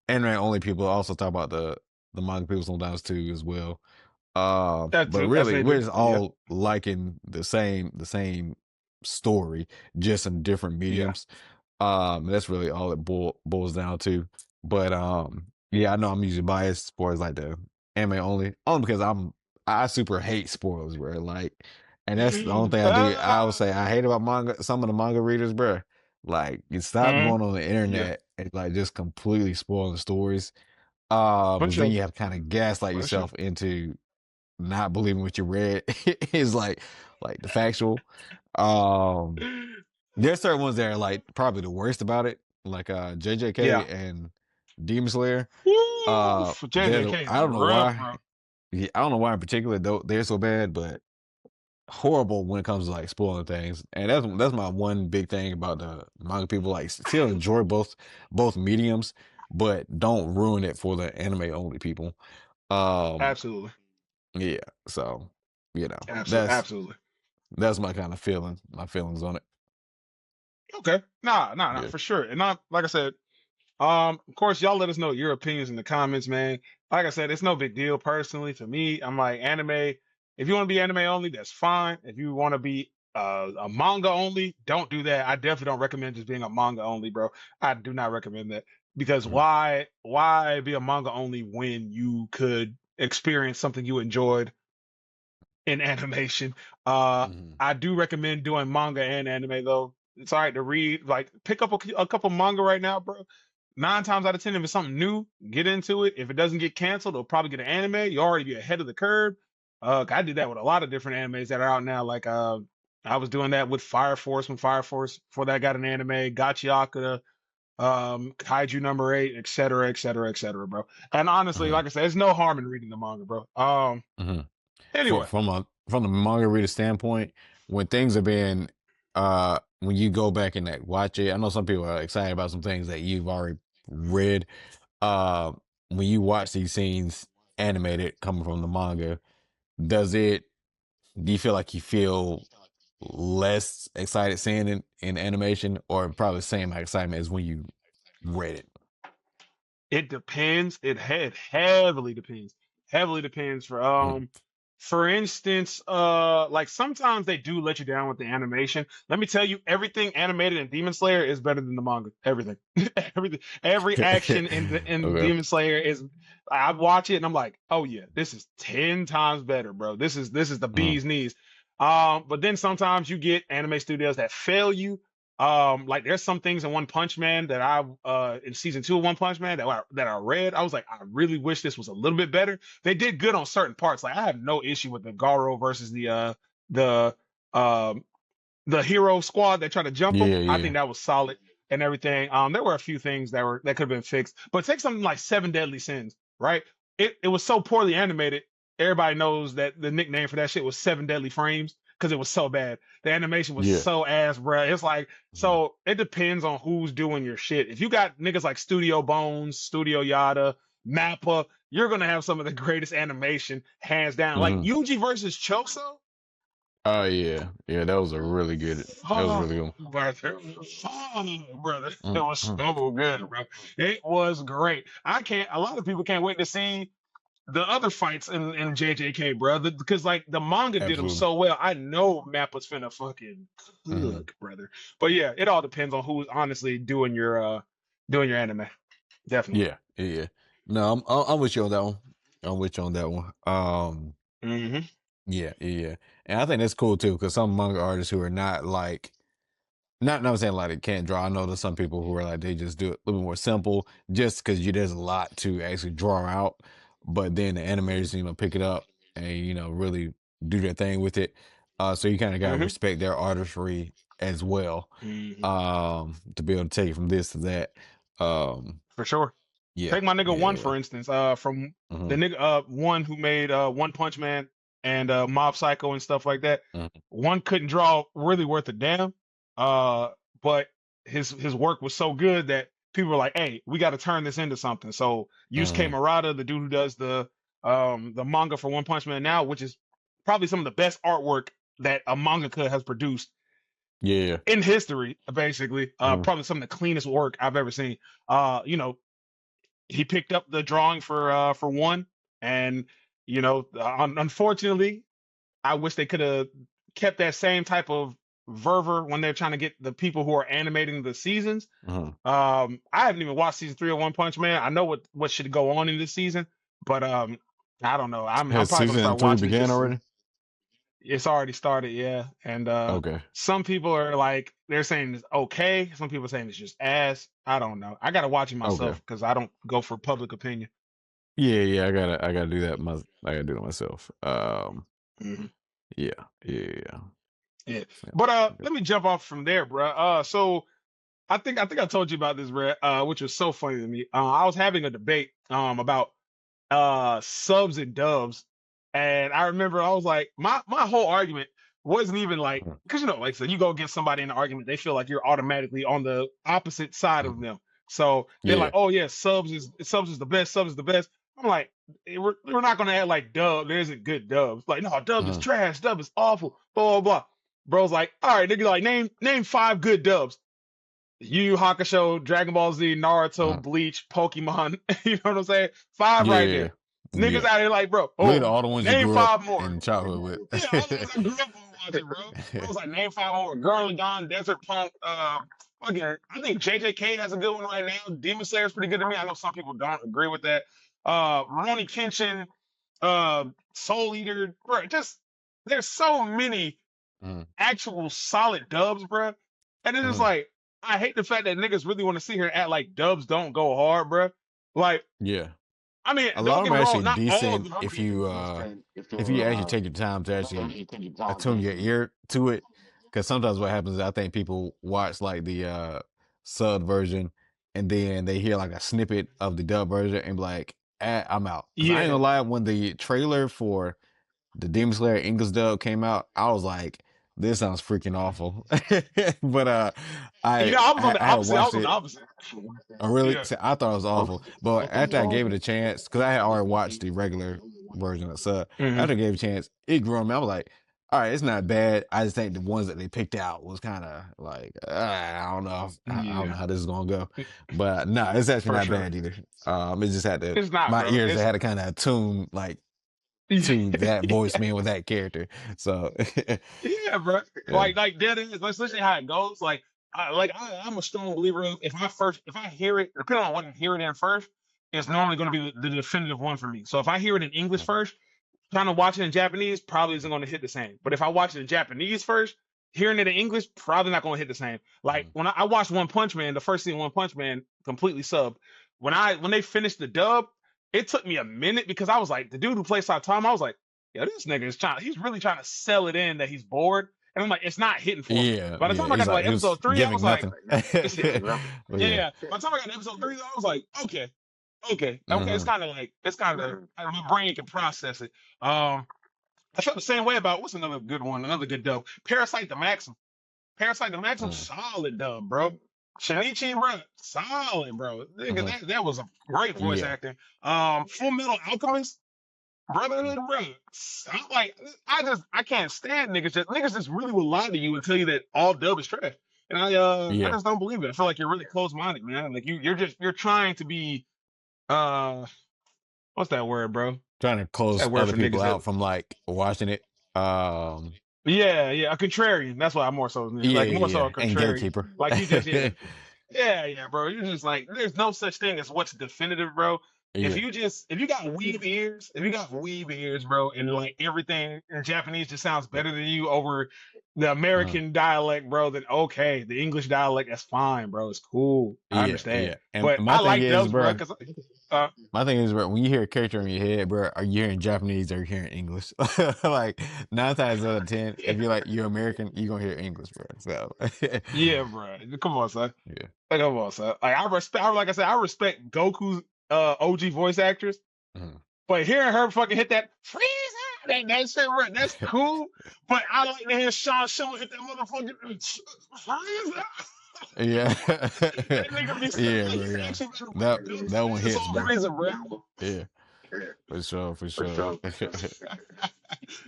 anime only people also talk about the manga people sometimes too as well. But That's really, they we're do. just Yeah, all liking the same story, just in different yeah. mediums. That's really all it boils down to. But yeah, I know I'm usually biased as far as like the anime only because I super hate spoilers, bro. Like, and that's the only thing I do. I would say I hate about manga. Some of the manga readers, bro. Like, you stop Mhm. going on the Yeah, internet and like just completely spoiling stories. for Because then sure, you have to kind of gaslight for sure. yourself into not believing what you read is like the factual. Um, there's certain ones that are like probably the worst about it, like JJK Yeah. and Demon Slayer. Woo! JJK I is don't know rough, why. bro. Yeah, I don't know why in particular though they're so bad, but horrible when it comes to like spoiling things. And that's my one big thing about the manga people. Like still enjoy both mediums, but don't ruin it for the anime only people. Um, Absolutely, yeah, so absolutely, that's absolutely. that's my kind of my feelings on it. Okay. Nah, Yeah. for sure. And not like I said. Of course, y'all let us know your opinions in the comments, man. Like I said, it's no big deal personally to me. I'm like anime. If you want to be anime only, that's fine. If you want to be a manga only, don't do that. I definitely don't recommend just being a manga only, bro. I do not recommend that because Mhm, why be a manga only when you could experience something you enjoyed in animation. mhm, I do recommend doing manga and anime though. It's all right to read. Like pick up a couple manga right now, bro. 9 times out of 10, if it's something new, get into it. If it doesn't get canceled, it'll probably get an anime. You already be ahead of the curve. I did that with a lot of different animes that are out now. Like I was doing that with Fire Force when Fire Force before that got an anime, Gachiaka, Kaiju number 8, etc., etc., etc., bro. And honestly, mhm, like I said, there's no harm in reading the manga, bro. mhm. Anyway. From the manga reader standpoint, when things are being when you go back and like watch it, I know some people are excited about some things that you've already read. Uh, when you watch these scenes, animated coming from the manga, does it do you feel like you feel less excited seeing it in animation, or probably the same excitement as when you read it? It depends. It heavily depends. Heavily depends Mhm. for instance, like sometimes they do let you down with the animation. Let me tell you, everything animated in Demon Slayer is better than the manga. Everything. Everything. Every action in Okay. Demon Slayer is I watch it and I'm like, oh yeah, this is 10 times better, bro. This is the Mhm. bee's knees. But then sometimes you get anime studios that fail you. Like there's some things in One Punch Man that I in season 2 of One Punch Man that I read. I was like, I really wish this was a little bit better. They did good on certain parts. Like I have no issue with the Garo versus the um the hero squad that tried to jump him. Yeah, I yeah. think that was solid and everything. There were a few things that could have been fixed, but take something like Seven Deadly Sins, right? It was so poorly animated. Everybody knows that the nickname for that shit was Seven Deadly Frames because it was so bad. The animation was Yeah. so ass, bruh. It's like Mhm. so. It depends on who's doing your shit. If you got niggas like Studio Bones, Studio Yada, Mappa, you're gonna have some of the greatest animation, hands down. Like Mhm. Yuji versus Choso. Oh, yeah. Yeah, that was a really good that was Oh, really good. brother. Oh, brother. It Mm, was mm. so good, bro. It was great. A lot of people can't wait to see the other fights in JJK, brother, because like the manga did them Absolutely. so well. I know Mappa's finna fucking Mhm. cook, brother. But yeah, it all depends on who's honestly doing your anime. Definitely. Yeah, yeah, yeah. No, I'm with you on that one. I'm with you on that one. Hmm. Yeah, yeah, yeah. And I think that's cool too, because some manga artists who are not like not I'm saying like they can't draw. I know there's some people who are like they just do it a little bit more simple, just because you there's a lot to actually draw out. But then the animators, pick it up and really do their thing with it. So you kind of gotta Hmm. respect their artistry as well, Hmm. to be able to take it from this to that. Um, For sure. yeah, Take my nigga yeah, one yeah. for instance. From the Hmm. nigga one who made One Punch Man and Mob Psycho and stuff like that. Hmm. One couldn't draw really worth a damn. But his work was so good that people were like, "Hey, we got to turn this into something." So Yusuke Hmm. Murata, the dude who does the manga for One Punch Man now, which is probably some of the best artwork that a mangaka has produced Yeah. in history, basically. Hmm. Probably some of the cleanest work I've ever seen. He picked up the drawing for one, and unfortunately, I wish they could have kept that same type of fervor when they're trying to get the people who are animating the seasons. Hmm. I haven't even watched season 3 of One Punch Man. I know what should go on in this season, but I don't know. I'm Has probably gonna season start three watching it began just already? it's already started, yeah. And Okay. some people are like they're saying it's okay. Some people are saying it's just ass. I don't know. I gotta watch it Okay. myself because I don't go for public opinion. Yeah, yeah. I gotta do that. I gotta do it myself. Mhm. Yeah, yeah, yeah. Yeah. Yeah. But Okay. let me jump off from there, bro. So I think I told you about this, bro, which was so funny to me. I was having a debate about subs and dubs, and I remember I was like, my whole argument wasn't even like Mhm. because like so you go against somebody in an argument, they feel like you're automatically on the opposite side of Mhm. them. So they're like, Yeah. oh yeah, subs is the best, subs is the best. I'm like, we're not gonna act like dub. There isn't good dubs. Like, no, dub is Mhm. trash, dub is awful, blah blah blah. Bro's like, all right, nigga, like name 5 good dubs. Yu Yu Hakusho, Dragon Ball Z, Naruto, Mhm. Bleach, Pokemon. You know what I'm saying? 5 right Yeah. there. Niggas Yeah. out here like, bro, Look at oh, all the ones you name grew up 5 more. in childhood Yeah, all the with. ones I grew up on watching, bro. I was like, name 5 more. Gurren Lagann, Desert Punk, fucking, I think JJK has a good one right now. Demon Slayer is pretty good to me. I know some people don't agree with that. Rurouni Kenshin, Soul Eater, bro, just there's so many Mhm. actual solid dubs, bruh. And it's just Mhm. like, I hate the fact that niggas really want to sit here and act like dubs don't go hard, bruh. Like, Yeah. I mean, A lot don't of get them me are wrong, actually not all of decent them. if you actually take your time to actually attune your ear to it. Because sometimes what happens is I think people watch like the sub version and then they hear like a snippet of the dub version and be like, I'm out. Because I ain't Yeah. gonna lie, when the trailer for the Demon Slayer English dub came out, I was like, this sounds freaking awful. But Yeah, I was on the I had opposite. I was watched on the it. opposite. I really, Yeah. see, I thought it was awful. But after I gave it a chance, because I had already watched the regular version of sub, Hmm. after I gave it a chance, it grew on me. I was like, all right, it's not bad. I just think the ones that they picked out was kind of like, I don't know, I don't know Yeah, how this is gonna go. But no, it's actually for not sure. bad either. It just had to It's not, my bro. ears. They It's had to kind of tune like yeah, to that voice being with that character. So yeah, bro. yeah. Like that is that's literally how it goes. I'm a strong believer of if I hear it, depending on what I hear it in first, it's normally going to be the definitive one for me. So if I hear it in English first, trying to watch it in Japanese probably isn't going to hit the same. But if I watch it in Japanese first, hearing it in English probably not going to hit the same. Like Mhm. when I watched One Punch Man, the first season of One Punch Man completely sub. When they finished the dub, it took me a minute because I was like, the dude who plays Saitama, I was like, yeah, this nigga is he's really trying to sell it in that he's bored. And I'm like, it's not hitting for me. Yeah, By the yeah. time I got He's to like like he was episode 3, I giving was like, nothing. it's hitting, bro. But yeah. Yeah. By the time I got to episode 3, I was like, okay. It's Uh-huh. kind of like my brain can process it. I felt the same way about what's another good one, another good dub. Parasite the Maxim. Parasite the Maxim, Uh-huh. solid dub, bro. Shinichi, bro, solid, bro. Nigga, Uh-huh. that was a great voice Yeah. acting. Full Metal Alchemist, Brotherhood, bro. I'm like, I can't stand niggas. Niggas just really will lie to you and tell you that all dub is trash. And I Yeah. just don't believe it. I feel like you're really close minded, man. Like you're trying to be uh what's that word, bro? Trying to What's close that word other for people niggas that out from like watching it. Um Yeah, a contrarian. That's what I more so mean. yeah, Like more yeah, so yeah. a And contrarian. gatekeeper. Like you just yeah, bro. You're just like there's no such thing as what's definitive, bro. Yeah. If you got weeb ears, bro, and like everything in Japanese just sounds better than you over the Uh-huh. American dialect, bro, then okay, the English dialect that's fine, bro. It's cool. I Yeah, understand. yeah. And But my I thing like is, dubs, bro, bro, because uh my thing is, bro, when you hear a character in your head, bro, are you hearing Japanese or you hearing English? Like 9 times out of 10, if you're like you're American, you're gonna hear English, bro. So yeah, bro. Come on, son. yeah. Come on, son. Like I said, I respect Goku's OG voice actress. Mhm. But hearing her fucking hit that freeze, that shit, right, that's cool. But I like to hear Sean Schumer hit that motherfucking freeze. Yeah. That nigga be Yeah, bro, he's yeah. actually better That with the that one it's hits, all bro. crazy, bro. Yeah, for sure, for For sure. sure.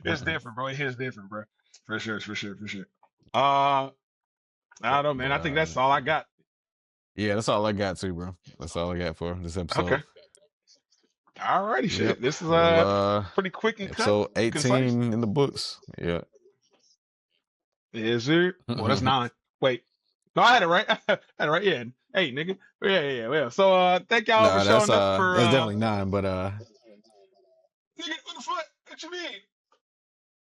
It's different, bro. It hits different, bro. For sure. Uh, I don't know, man. But I think that's all I got. yeah, that's all I got too, bro. That's all I got for this episode. Okay. Alrighty, shit. Yep. This is Well, pretty quick and cut, episode concise. 18 in the books. Yeah. Is it? Well, that's 9. Wait. No, I had it right. I had it right. Yeah. Hey, nigga. Yeah. So thank y'all for No, showing up that's definitely 9, but nigga, what the fuck? What you mean?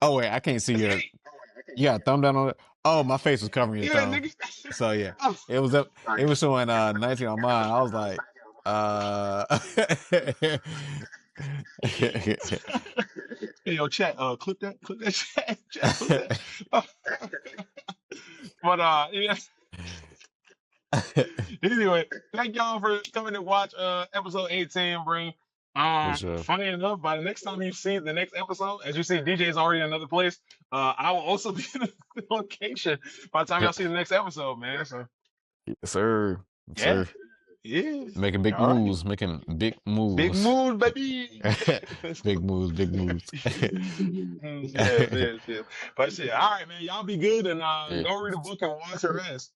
oh wait, I can't see It's your 8. you got a thumb down on it. Oh, my face was covering your Yeah, thumb. nigga. So yeah. Oh, It was up it was showing 19 on mine. I was like, uh hey, yo, chat, clip that chat, clip that. Uh, but yeah. Anyway, thank y'all for coming to watch episode 18, bro. For sure. Funny enough, by the next time you see the next episode, as you see, DJ is already in another place. I will also be in the location by the time y'all see the next episode, man. So Yes, sir. Yes, yeah, sir. yeah. Making big All right. moves, making big Big moves. moves, baby. Big moves, big moves. Yes. But shit, all right, man. Y'all be good and Yeah. go read a book and watch the rest.